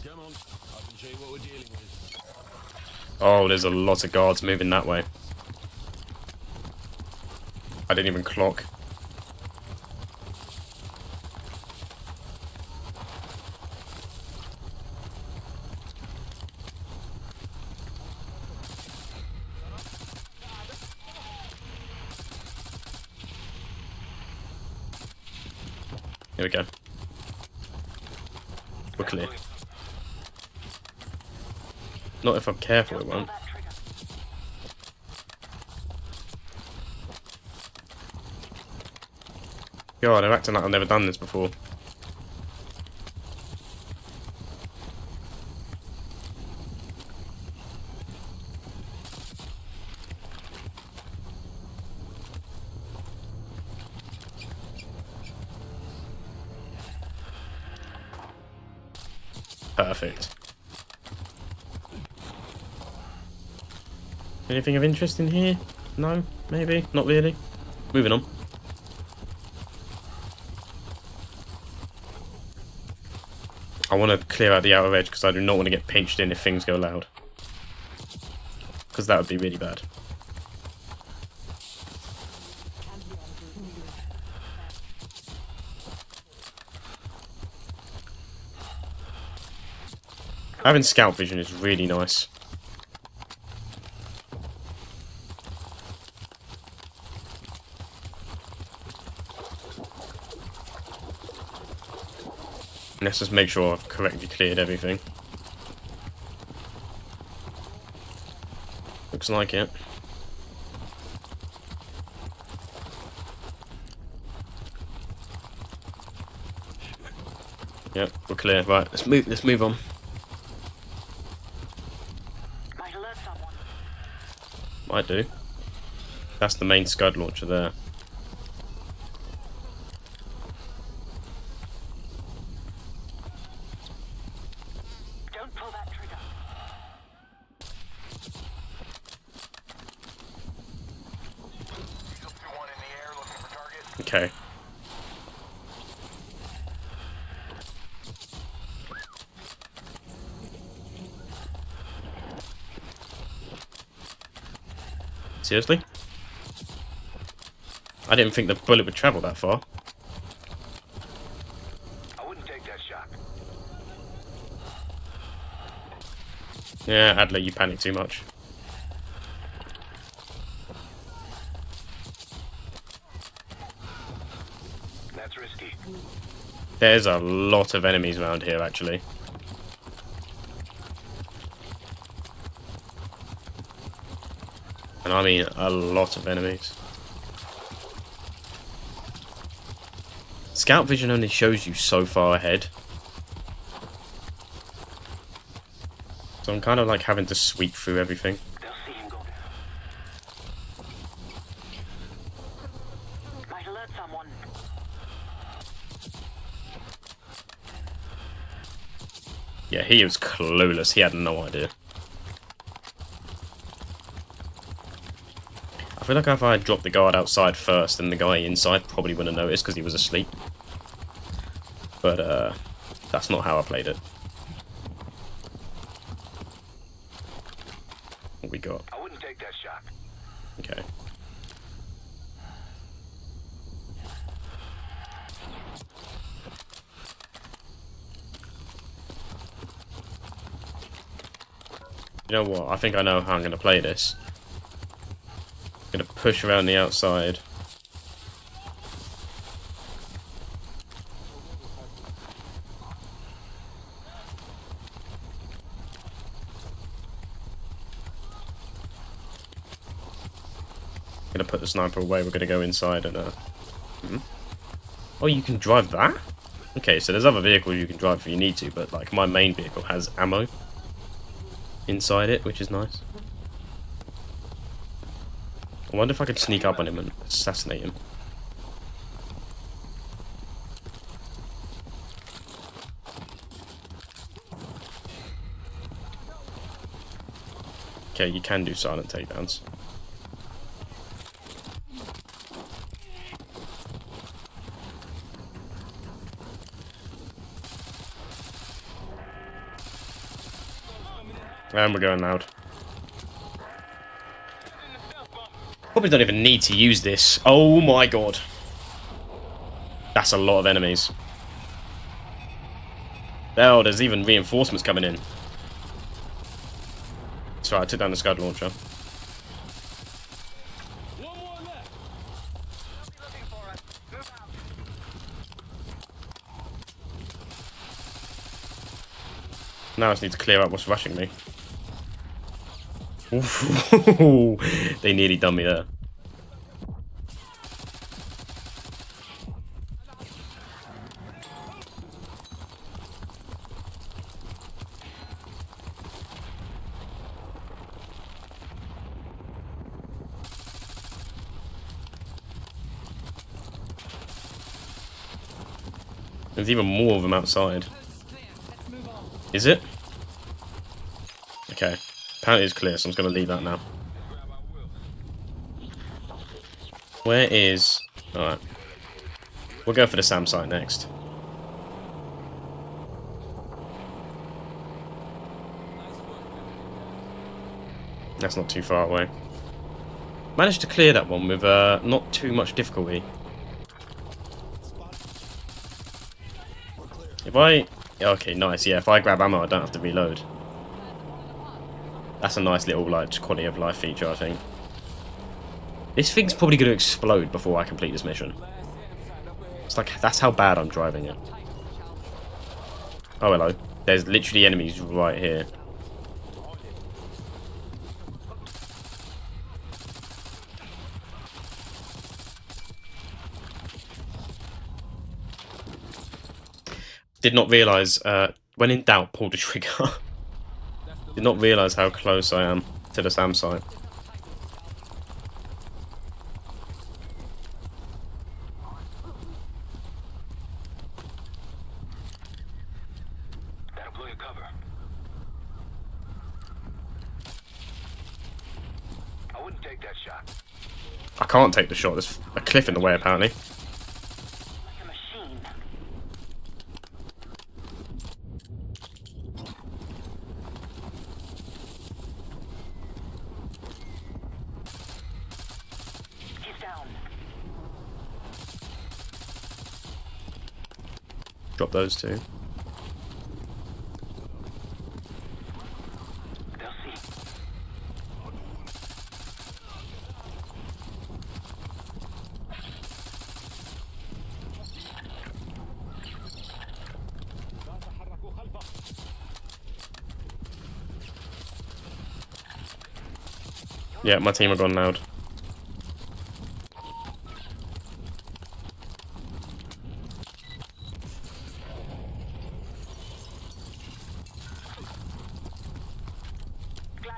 Come on, I can show you what we're dealing with. Oh, there's a lot of guards moving that way. I didn't even clock. Here we go. We're clear. Not if I'm careful, it won't. God, they're acting like I've never done this before. Perfect. Anything of interest in here? No? Maybe? Not really? Moving on. I want to clear out the outer edge because I do not want to get pinched in if things go loud. Because that would be really bad. Having scout vision is really nice. Let's just make sure I've correctly cleared everything. Looks like it. Yep, we're clear. Right, let's move on. Might do. That's the main Scud launcher there. Don't pull that trigger. Okay. Seriously? I didn't think the bullet would travel that far. I wouldn't take that shot. Yeah, Adler, you panic too much. That's risky. There's a lot of enemies around here, actually. And I mean a lot of enemies. Scout vision only shows you so far ahead. So I'm kind of like having to sweep through everything. They'll see him go down. Might alert someone. Yeah, he was clueless. He had no idea. I feel like if I had dropped the guard outside first, then the guy inside probably wouldn't have noticed because he was asleep. But that's not how I played it. What we got? I wouldn't take that shot. Okay. You know what? I think I know how I'm going to play this. I'm going to push around the outside. I'm going to put the sniper away. We're going to go inside and... Oh, you can drive that? Okay, so there's other vehicles you can drive if you need to, but like my main vehicle has ammo inside it, which is nice. I wonder if I could sneak up on him and assassinate him. Okay, you can do silent takedowns. And we're going loud. Probably don't even need to use this. Oh my god. That's a lot of enemies. Oh, there's even reinforcements coming in. Sorry, I took down the Scud launcher. Now I just need to clear up what's rushing me. Ooh, they nearly done me there. There's even more of them outside. Is it? Okay. Apparently it's clear, so I'm just going to leave that now. Where is... Alright. We'll go for the SAM site next. That's not too far away. Managed to clear that one with not too much difficulty. If I... Okay, nice. Yeah, if I grab ammo, I don't have to reload. That's a nice little like quality of life feature, I think. This thing's probably going to explode before I complete this mission. It's like, that's how bad I'm driving it. Oh, hello. There's literally enemies right here. Did not realise, when in doubt, pull the trigger. Did not realise how close I am to the SAM site. That'll blow your cover. I wouldn't take that shot. I can't take the shot. There's a cliff in the way, apparently. Like a machine. He's down. Drop those two. They'll see. Yeah, my team are gone loud.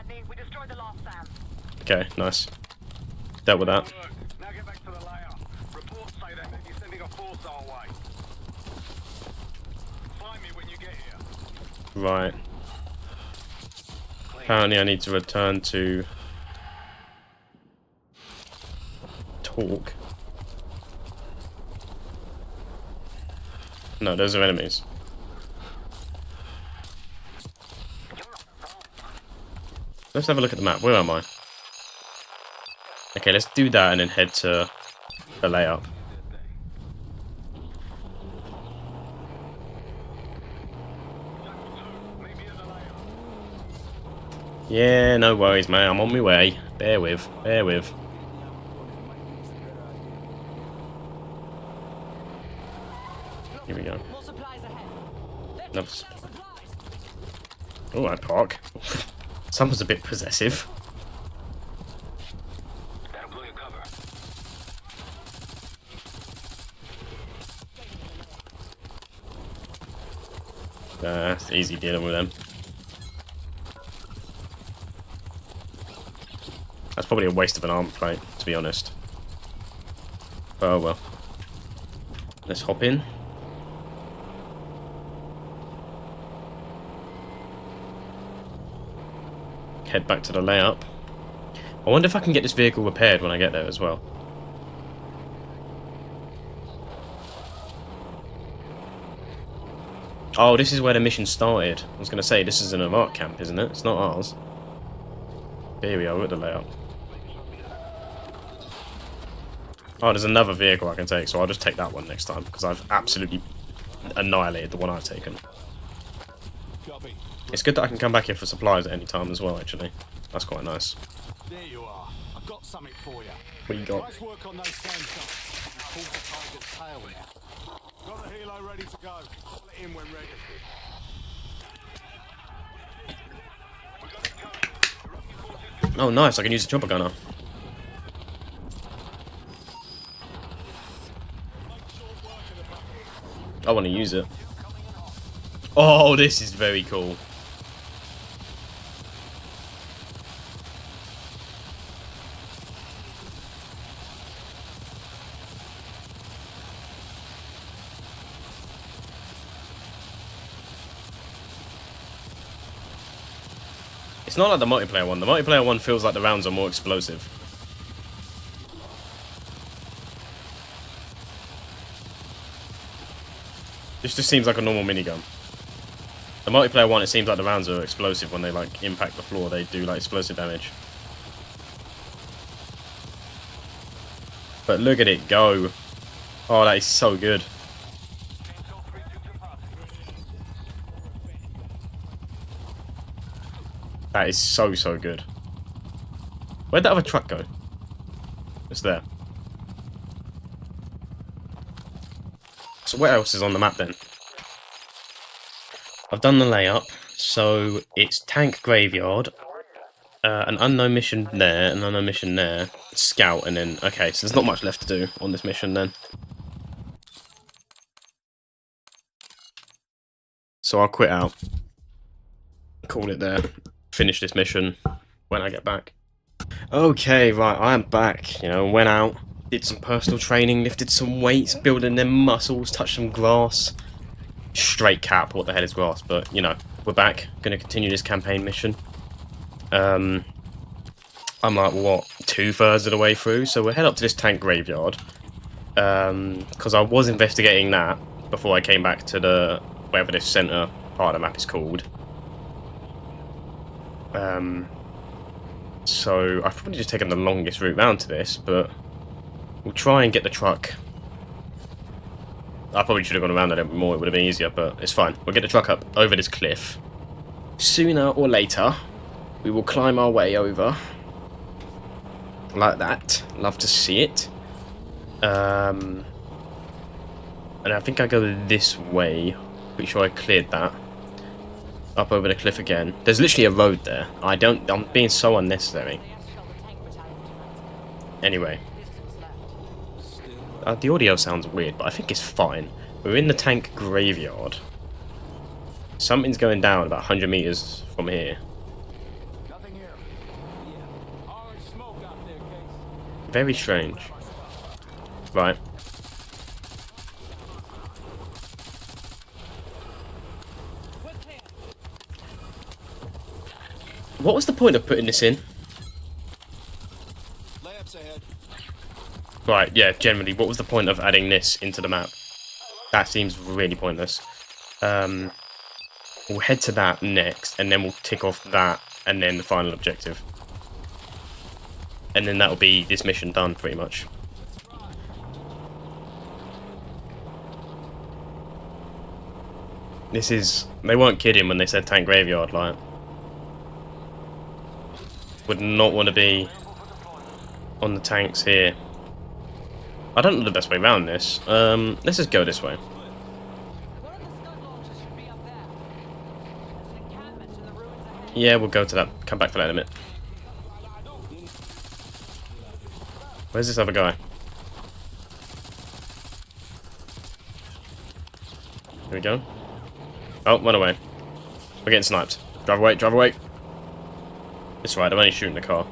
Rodney. We destroyed the last Sam. Okay, nice. Dealt with that. Now get back to the layout. Reports say they may be sending a force our way. Find me when you get here. Right. Apparently I need to return to talk. No, those are enemies. Let's have a look at the map. Where am I? Okay, let's do that and then head to the layout. Yeah, no worries, mate. I'm on my way. Bear with. Bear with. Here we go. More supplies ahead. No. Oh, I park. Someone's a bit possessive. That'll blow your cover. It's easy dealing with them. That's probably a waste of an armor plate, to be honest. Oh well. Let's hop in. Head back to the layup. I wonder if I can get this vehicle repaired when I get there as well. Oh, this is where the mission started. I was going to say, this is an Iraq camp, isn't it? It's not ours. Here we are, we're at the layout. Oh, there's another vehicle I can take, so I'll just take that one next time, because I've absolutely annihilated the one I've taken. It's good that I can come back here for supplies at any time as well, actually. That's quite nice. There you are. I've got something for you. What you got? Nice work on those sand sites. Pull the target's tail now. Got the helo ready to go. Pull it in when ready. Oh, nice, I can use the chopper gunner. I want to use it. Oh, this is very cool. It's not like the multiplayer one. The multiplayer one feels like the rounds are more explosive. This just seems like a normal minigun. The multiplayer one, it seems like the rounds are explosive when they like impact the floor. They do like explosive damage. But look at it go. Oh, that is so good. That is so, so good. Where'd that other truck go? It's there. So what else is on the map then? I've done the layup. So it's tank graveyard. An unknown mission there, an unknown mission there. Scout and then... Okay, so there's not much left to do on this mission then. So I'll quit out. Call it there. Finish this mission when I get back. Okay, right, I am back. You know, went out, did some personal training, lifted some weights, building them muscles, touched some grass. Straight cap, what the hell is grass? But, you know, we're back. Gonna continue this campaign mission. I'm like, what, 2/3 of the way through? So we'll head up to this tank graveyard. Because I was investigating that before I came back to the, whatever this centre part of the map is called. So I've probably just taken the longest route round to this, but we'll try and get the truck. I probably should have gone around a little bit more, it would have been easier, but it's fine. We'll get the truck up over this cliff. Sooner or later, we will climb our way over. Like that. Love to see it. And I think I go this way. Pretty sure I cleared that. Up over the cliff again. There's literally a road there. I'm being so unnecessary. Anyway. The audio sounds weird, but I think it's fine. We're in the tank graveyard. Something's going down about 100 meters from here. Nothing here. Very strange. Right. What was the point of putting this in? Layups ahead. Right, yeah, generally, what was the point of adding this into the map? That seems really pointless. We'll head to that next, and then we'll tick off that, and then the final objective. And then that'll be this mission done, pretty much. This is... They weren't kidding when they said tank graveyard, like... Would not want to be on the tanks here. I don't know the best way around this. Let's just go this way. One of the scud launchers should be up there. There's an encampment in the ruins ahead. Yeah, we'll go to that. Come back for that in a minute. Where's this other guy? Here we go. Oh, run away. We're getting sniped. Drive away, drive away. It's right, I'm only shooting the car.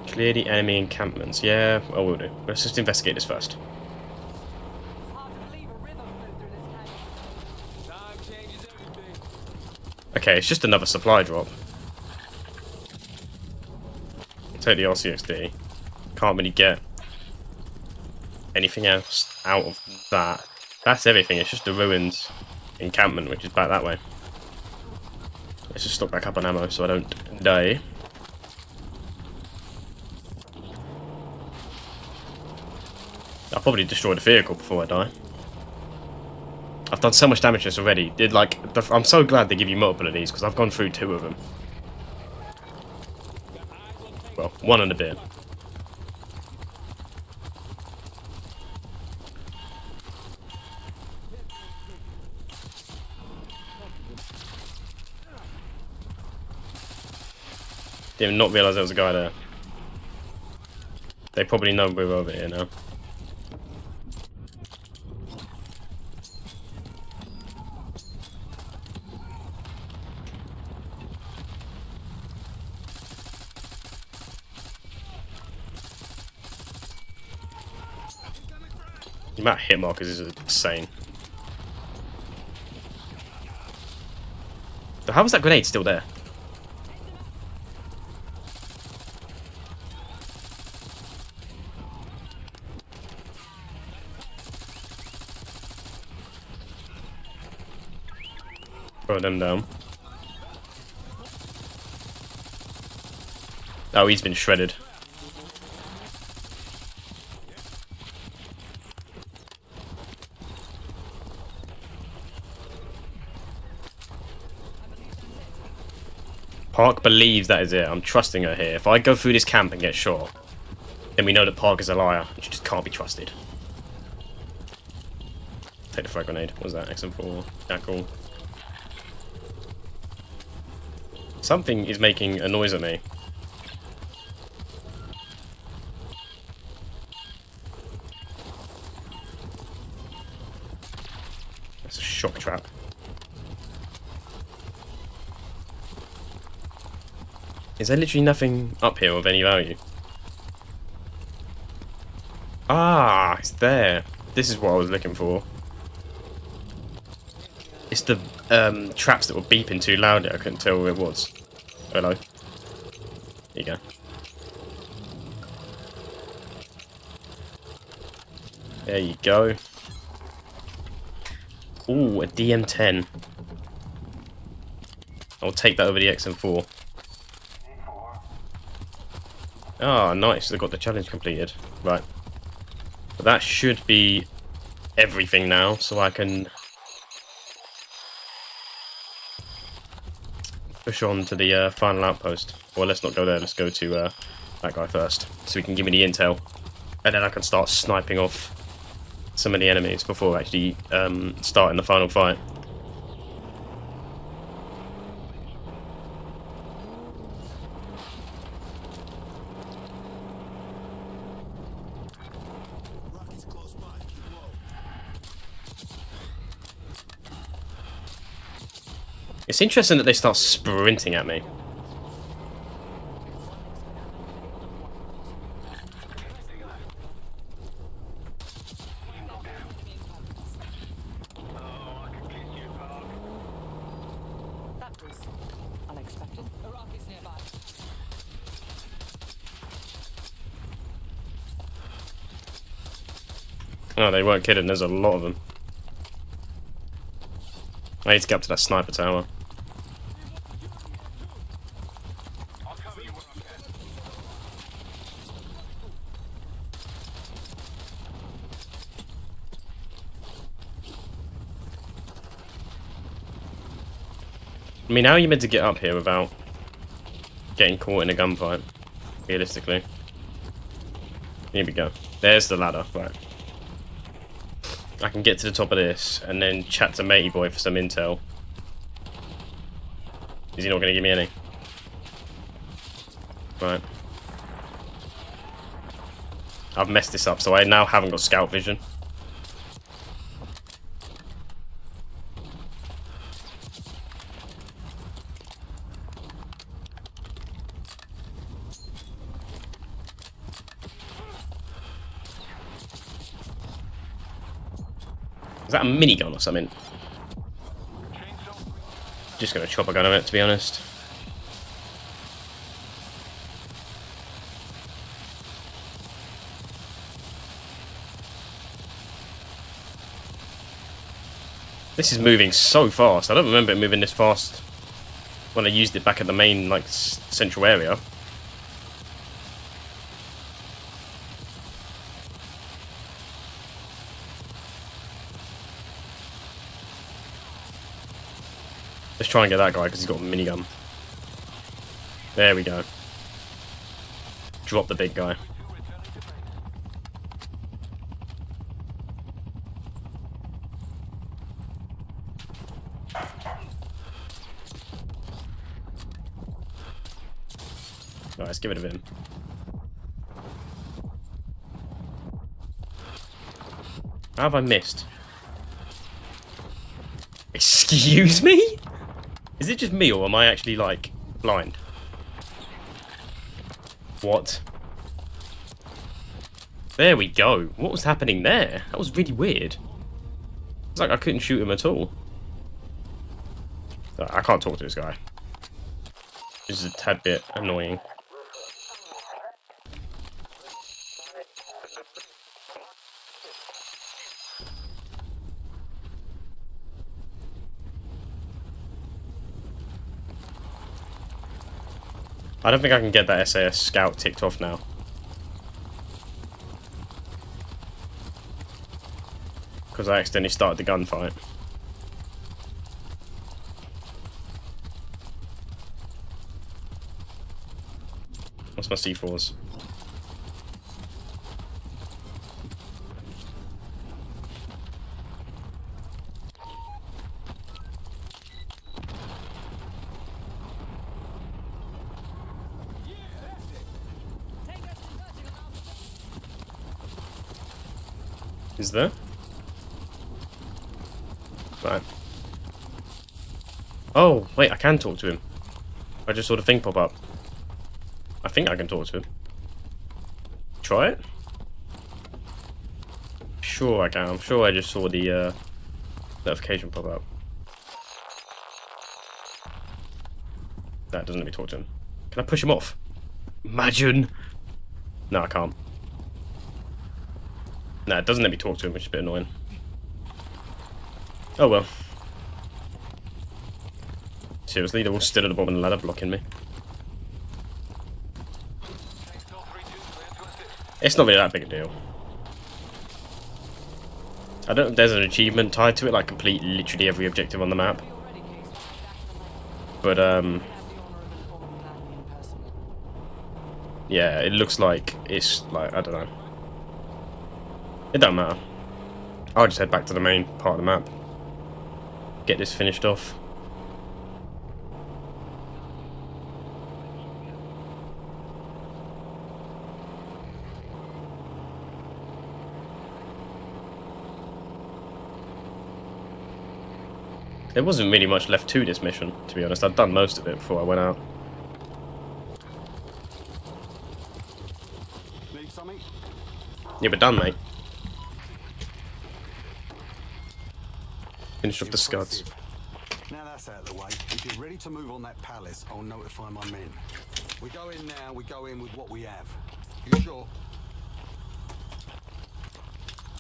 Clear the enemy encampments. Yeah, I will do. Let's just investigate this first. It's hard to believe a river flowed through this canyon. Time changes everything. Okay, it's just another supply drop. Take the RCXD. Can't really get anything else out of that. That's everything, it's just the ruins encampment, which is back that way. Let's just stock back up on ammo so I don't die. I'll probably destroy the vehicle before I die. I've done so much damage to this already. I'm so glad they give you multiple of these, because I've gone through 2 of them. Well, 1 and a bit. Did not realise there was a guy there. They probably know we're over here now. The amount of hit markers is insane. So how was that grenade still there? Throw them down. Oh, he's been shredded. Park believes that is it. I'm trusting her here. If I go through this camp and get shot, then we know that Park is a liar. She just can't be trusted. Take the frag grenade. What was that? XM4. Jackal. Something is making a noise at me. That's a shock trap. Is there literally nothing up here of any value? Ah, it's there. This is what I was looking for. It's the traps that were beeping too loudly. I couldn't tell who it was. Hello. Here you go. There you go. Ooh, a DM10. I'll take that over the XM4. Ah, nice. They got the challenge completed. Right. But that should be everything now, so I can push on to the final outpost. Well, let's not go there. Let's go to that guy first, so he can give me the intel, and then I can start sniping off some of the enemies before actually starting the final fight. It's interesting that they start sprinting at me. Oh, they weren't kidding. There's a lot of them. I need to get up to that sniper tower. I'll cover you where I can. I mean, how are you meant to get up here without getting caught in a gunfight? Realistically. Here we go. There's the ladder. Right. I can get to the top of this and then chat to Matey Boy for some intel. Is he not going to give me any? Right. I've messed this up, so I now haven't got scout vision. Is that a minigun or something? Just gonna chop a gun of it, to be honest. This is moving so fast. I don't remember it moving this fast when I used it back at the main, like, central area. Let's try and get that guy because he's got a minigun. There we go. Drop the big guy. Alright, let's get rid of him. How have I missed? Excuse me? Is it just me, or am I actually, like, blind? What? There we go. What was happening there? That was really weird. It's like I couldn't shoot him at all. I can't talk to this guy. This is a tad bit annoying. I don't think I can get that SAS scout ticked off now. Because I accidentally started the gunfight. What's my C4s? Is there? Right. Oh, wait, I can talk to him. I just saw the thing pop up. I think I can talk to him. Try it? Sure I can. I'm sure I just saw the notification pop up. That doesn't let me talk to him. Can I push him off? Imagine! No, I can't. Nah, it doesn't let me talk to him, which is a bit annoying. Oh well. Seriously, they're all still at the bottom of the ladder blocking me. It's not really that big a deal. I don't know if there's an achievement tied to it, like complete literally every objective on the map. But, yeah, it looks like it's, like, I don't know. It don't matter. I'll just head back to the main part of the map. Get this finished off. There wasn't really much left to this mission, to be honest. I'd done most of it before I went out. Need something? Yeah, we're done, mate. Finish off the scuds. Now that's out of the way. If you're ready to move on that palace, I'll notify my men. We go in now, we go in with what we have. You sure?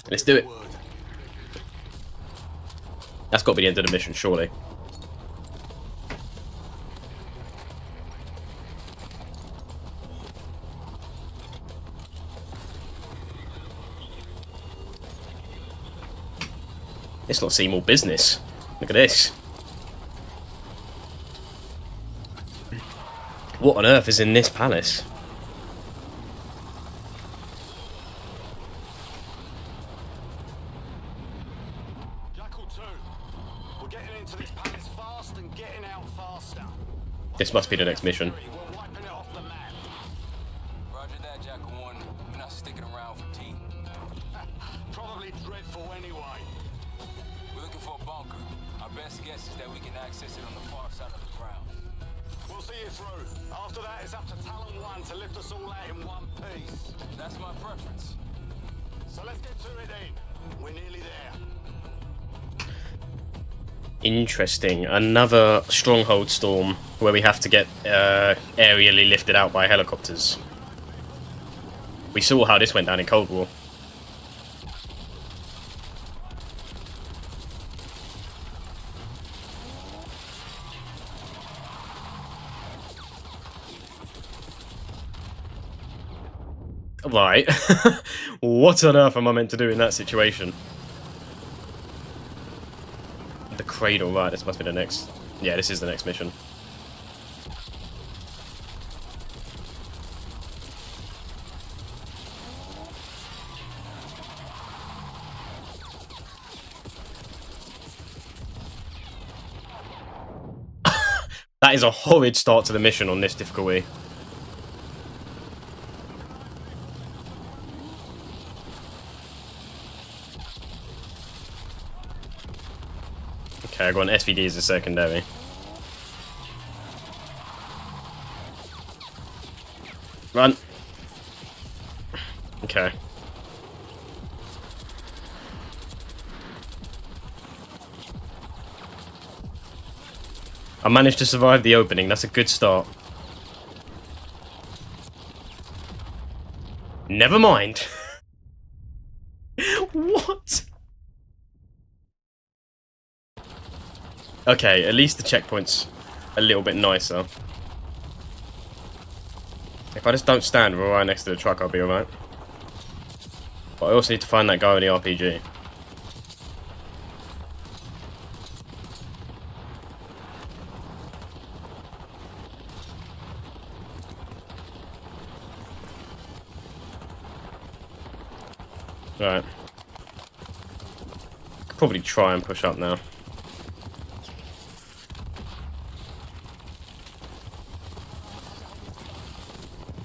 Let's do it. Word. That's got to be the end of the mission, surely. It's not Seymour business. Look at this. What on earth is in this palace? Jackal 2. We're getting into this palace fast and getting out faster. This must be the next mission. We're wiping it off the map. Roger that, Jackal 1. We're not sticking around for tea. Probably dreadful anyway. We're looking for a bunker. Our best guess is that we can access it on the far side of the grounds. We'll see you through. After that, it's up to Talon 1 to lift us all out in one piece. That's my preference. So let's get to it then. We're nearly there. Interesting. Another stronghold storm where we have to get aerially lifted out by helicopters. We saw how this went down in Cold War. Right. What on earth am I meant to do in that situation? The Cradle, right, this must be the next... Yeah, this is the next mission. That is a horrid start to the mission on this difficulty. Okay, I got an SVD as a secondary. Run. Okay. I managed to survive the opening. That's a good start. Never mind. What? Okay, at least the checkpoint's a little bit nicer. If I just don't stand right next to the truck, I'll be alright. But I also need to find that guy with the RPG. Right. Could probably try and push up now.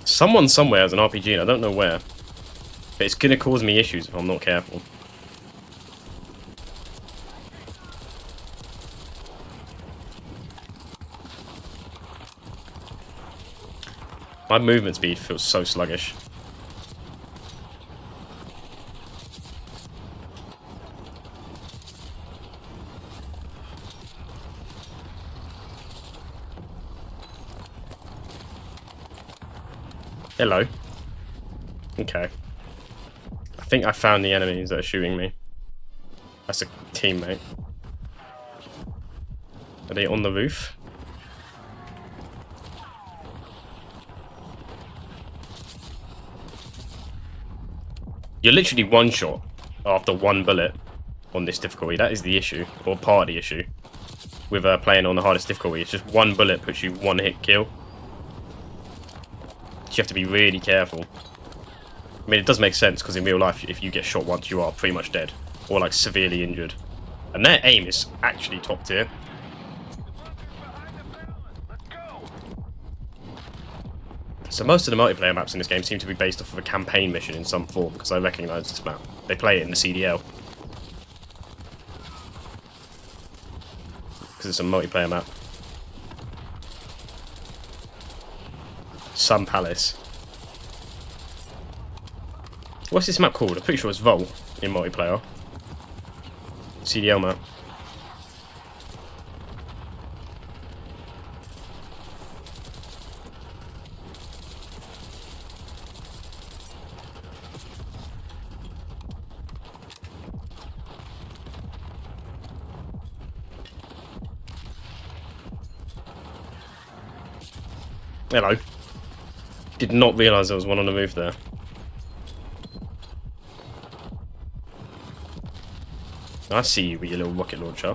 Someone somewhere has an RPG and I don't know where. But it's gonna cause me issues if I'm not careful. My movement speed feels so sluggish. Hello. Okay. I think I found the enemies that are shooting me. That's a teammate. Are they on the roof? You're literally one shot after one bullet on this difficulty. That is the issue, or part of the issue, with playing on the hardest difficulty. It's just one bullet puts you one hit kill. You have to be really careful. I mean, it does make sense, because in real life, if you get shot once, you are pretty much dead. Or, like, severely injured. And their aim is actually top tier. So most of the multiplayer maps in this game seem to be based off of a campaign mission in some form, because I recognise this map. They play it in the CDL. Because it's a multiplayer map. Sun Palace. What's this map called? I'm pretty sure it's Vault in multiplayer. CDL map. Hello. Did not realise there was one on the roof there. I see you with your little rocket launcher.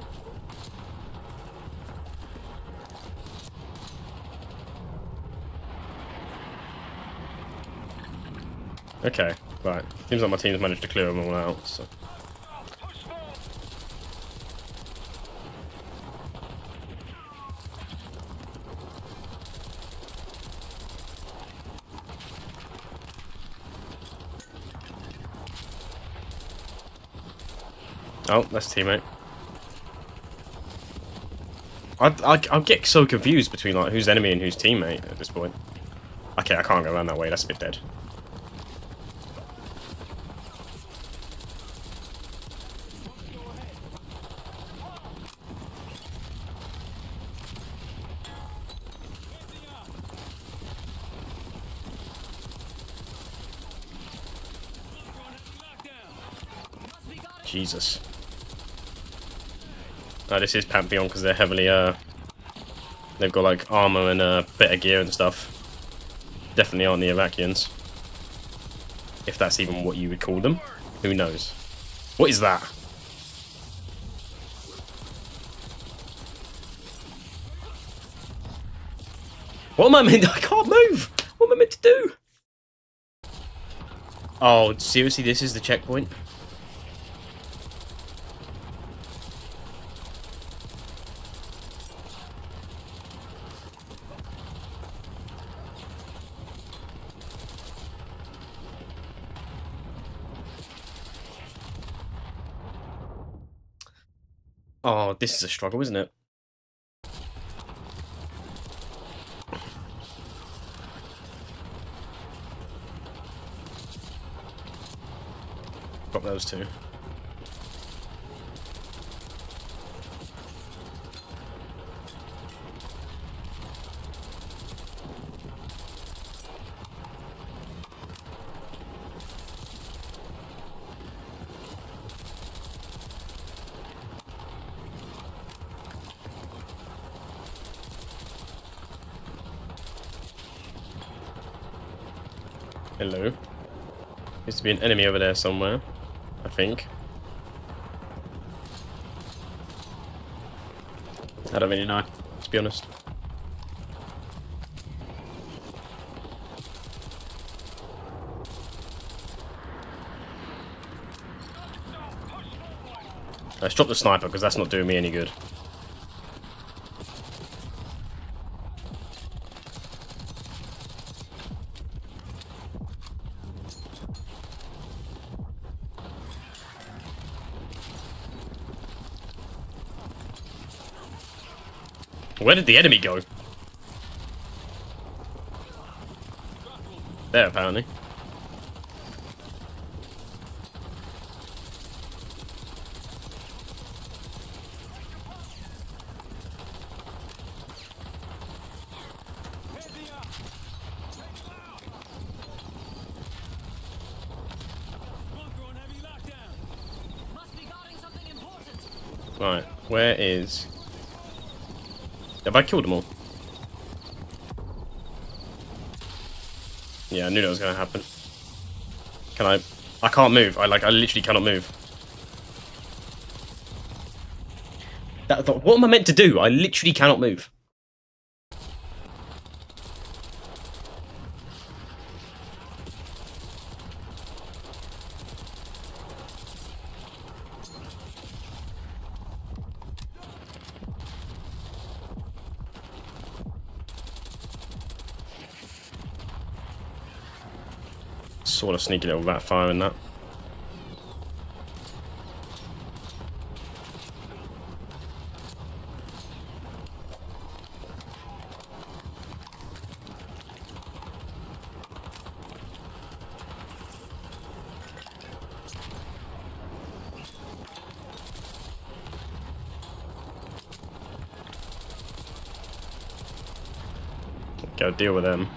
Okay, right. Seems like my team's managed to clear them all out, so... Oh, that's teammate. I get so confused between like who's enemy and who's teammate at this point. Okay, I can't go around that way, that's a bit dead. Jesus. Oh, this is Pantheon because they're heavily, they've got like armor and better gear and stuff. Definitely aren't the Iraqians. If that's even what you would call them. Who knows? What is that? What am I meant to... I can't move! What am I meant to do? Oh, seriously, this is the checkpoint? Oh, this is a struggle, isn't it? Got those two. Hello. Used to be an enemy over there somewhere, I think. I don't really know, to be honest. Let's drop the sniper because that's not doing me any good. Where did the enemy go? There, apparently. Right, where is... Have I killed them all? Yeah, I knew that was going to happen. Can I... I can't move. I literally cannot move. What am I meant to do? I literally cannot move. Sort of sneaky little rat fire in that. Go deal with them.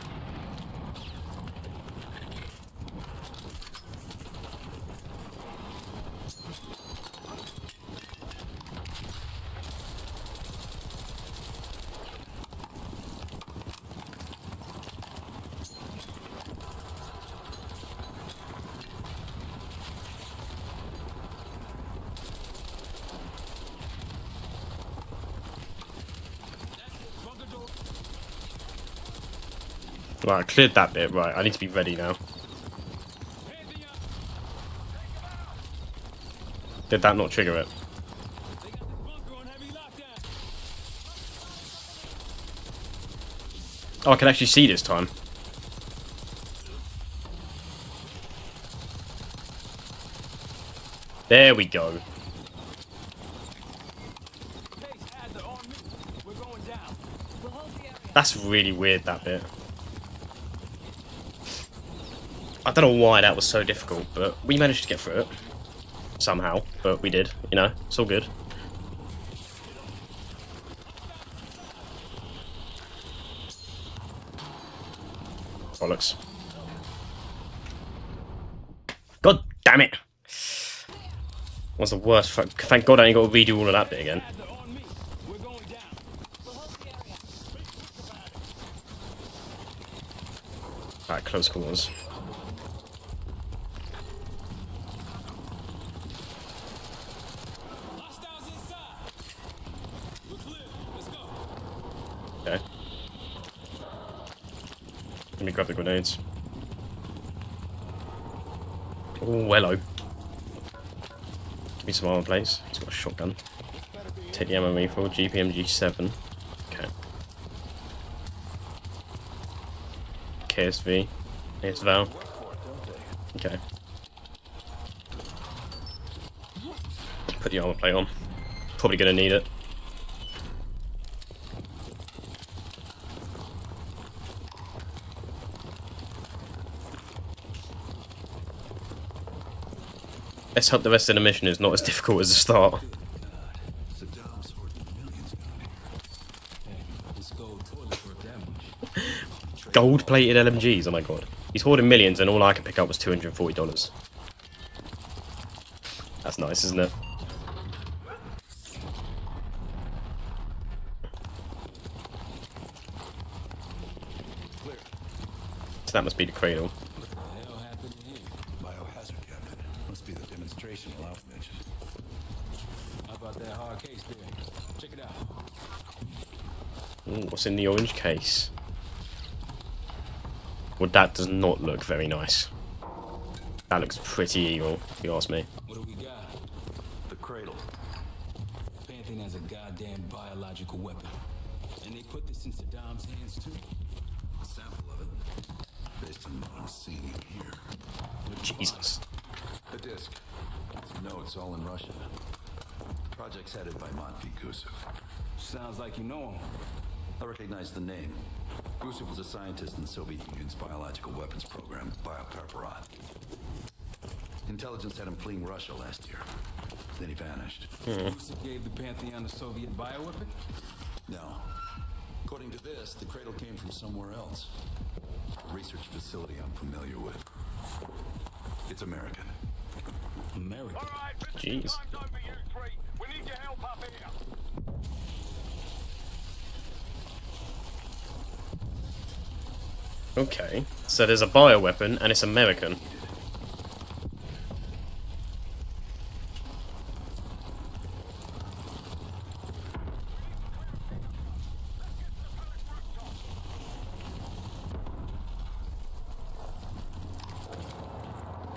Right, I cleared that bit. Right, I need to be ready now. Did that not trigger it? Oh, I can actually see this time. There we go. That's really weird, that bit. I don't know why that was so difficult, but we managed to get through it. Somehow, but we did. You know, it's all good. Bollocks. God damn it! What's the worst? Thank God I ain't got to redo all of that bit again. Alright, close quarters. Okay. Let me grab the grenades. Oh, hello. Give me some armor plates. He's got a shotgun. Take the ammo refill. GPMG 7. Okay. KSV. Here's Val. Okay. Put the armor plate on. Probably gonna need it. Let's hope the rest of the mission is not as difficult as the start. Gold-plated LMGs, oh my god. He's hoarding millions and all I could pick up was $240. That's nice, isn't it? So that must be the Cradle. Biohazard cabinet. Must be the demonstration outfit. How about that hard case there? Check it out. Ooh, what's in the orange case? Well, that does not look very nice. That looks pretty evil, if you ask me. What do we got? The Cradle. Pantheon has a goddamn biological weapon. And they put this in Saddam's hands too. A sample of it. Based on what I'm seeing in here. Jesus. The disc. No, it's all in Russian. Project's headed by Matvey Gusev. Sounds like you know him. I recognize the name. Gusev was a scientist in the Soviet Union's biological weapons program, Biocarburat. Intelligence had him fleeing Russia last year. Then he vanished. Gusev gave the Pantheon a Soviet bioweapon? No. According to this, the Cradle came from somewhere else. A research facility I'm familiar with. It's American. American? Alright, Jeez. time's over, you three. We need your help up here. Okay, so there's a bioweapon and it's American.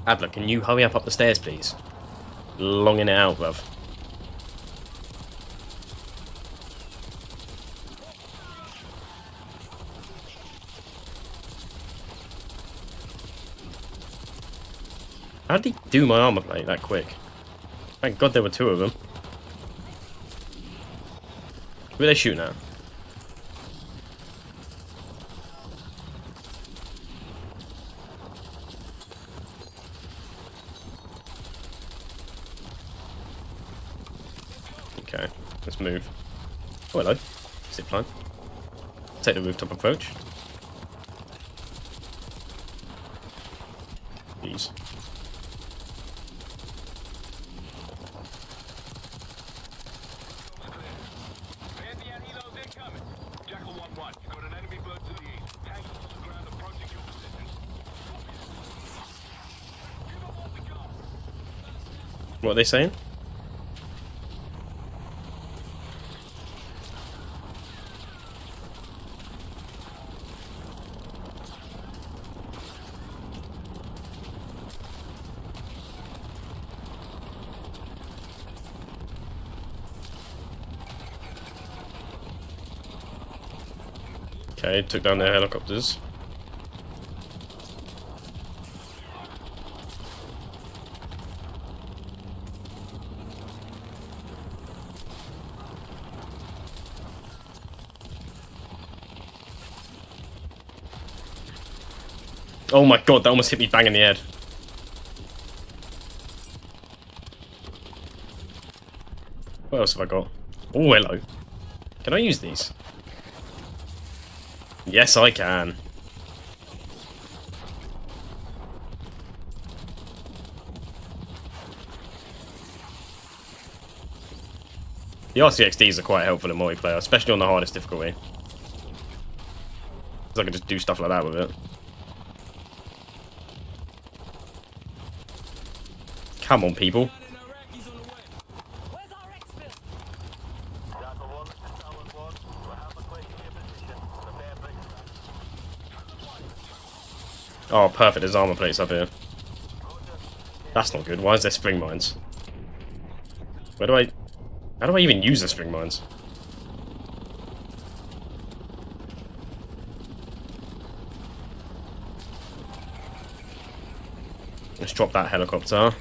Adler, can you hurry up the stairs, please? Longing it out, bruv. How did he do my armor plate that quick? Thank God there were two of them. Who are they shooting at? Okay, let's move. Oh, hello. Zipline. Take the rooftop approach. Jeez. Pantheon helos incoming. Jackal 1-1. You've got an enemy bird to the east. Tanks on the ground approaching your position. Give them what we got. What are they saying? Okay, took down their helicopters. Oh my god, that almost hit me bang in the head. What else have I got? Oh, hello. Can I use these? Yes, I can. The RCXDs are quite helpful in multiplayer, especially on the hardest difficulty. Because I can just do stuff like that with it. Come on, people. Oh, perfect. There's armor plates up here. That's not good. Why is there spring mines? Where do I... How do I even use the spring mines? Let's drop that helicopter.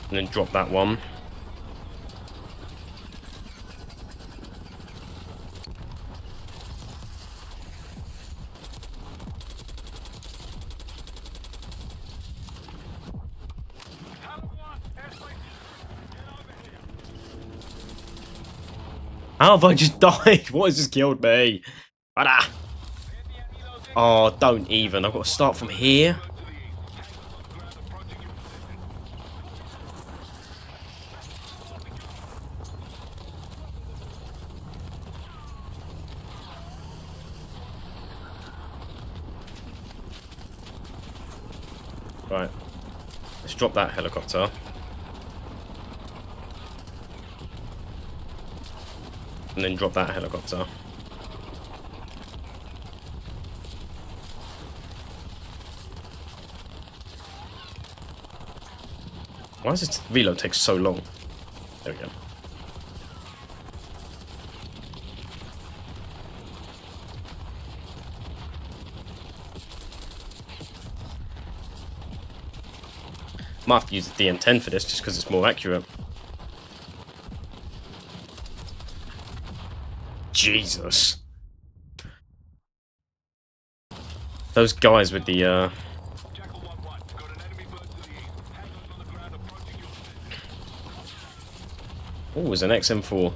And then drop that one. How have I just died? What has just killed me? Ah! Oh, don't even. I've got to start from here. Right. Let's drop that helicopter. And then drop that helicopter. Why does this reload take so long? There we go. Might have to use the DM10 for this just because it's more accurate. Jesus. Those guys with the oh, it was an XM4.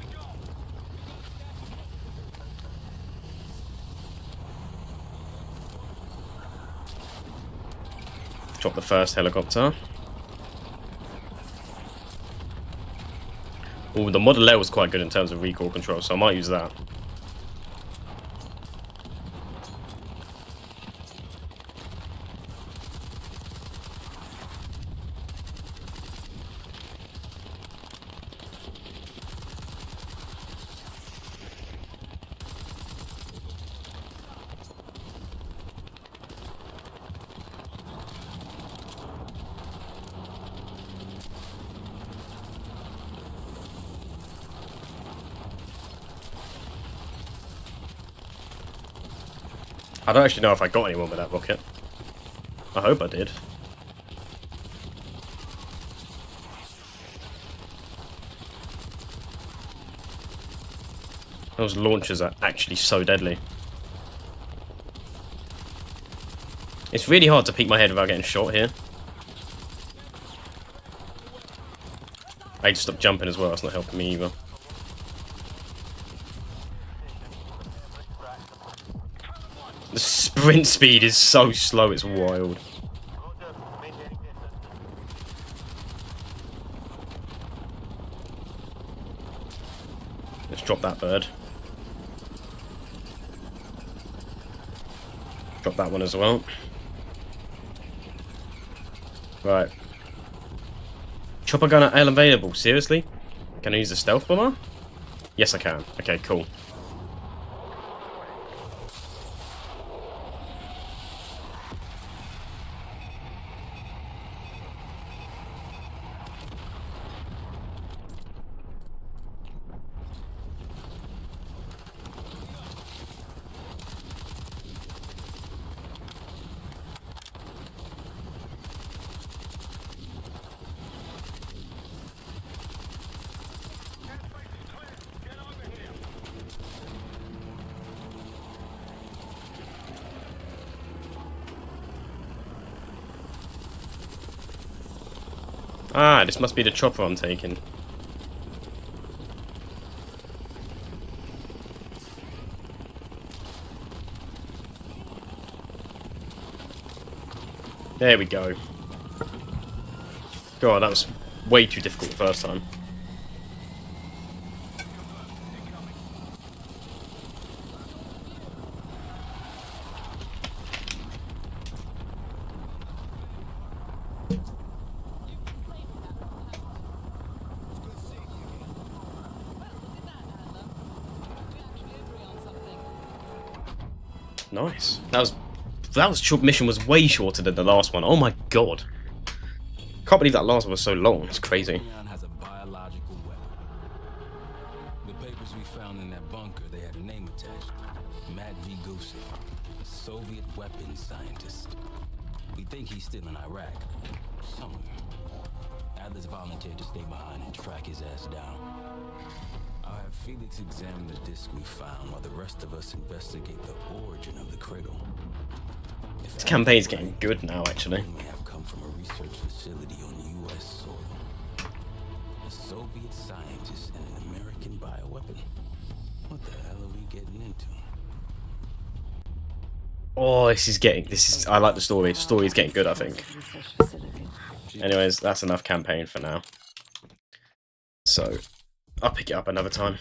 Drop the first helicopter. Oh, the Model L was quite good in terms of recoil control, so I might use that. I don't actually know if I got anyone with that rocket. I hope I did. Those launchers are actually so deadly. It's really hard to peek my head without getting shot here. I need to stop jumping as well, that's not helping me either. The sprint speed is so slow, it's wild. Let's drop that bird. Drop that one as well. Right. Chopper gunner unavailable, seriously? Can I use the stealth bomber? Yes, I can. Okay, cool. Ah, this must be the chopper I'm taking. There we go. God, that was way too difficult the first time. Nice. Mission was way shorter than the last one. Oh my god. Can't believe that last one was so long. It's crazy. Leon has a biological weapon. The papers we found in that bunker, they had a name attached. Matt V. Gusev, a Soviet weapons scientist. We think he's still in Iraq, somewhere. Adler's volunteered to stay behind and track his ass down. I'll have Felix examine the disc we found while the rest of us investigate the origin of the Cradle. This campaign's getting good now, actually. May have come from a research facility on U.S. soil. A Soviet scientist and an American bioweapon. What the hell are we getting into? Oh, I like the story. The story's getting good, I think. Anyways, that's enough campaign for now. So, I'll pick it up another time.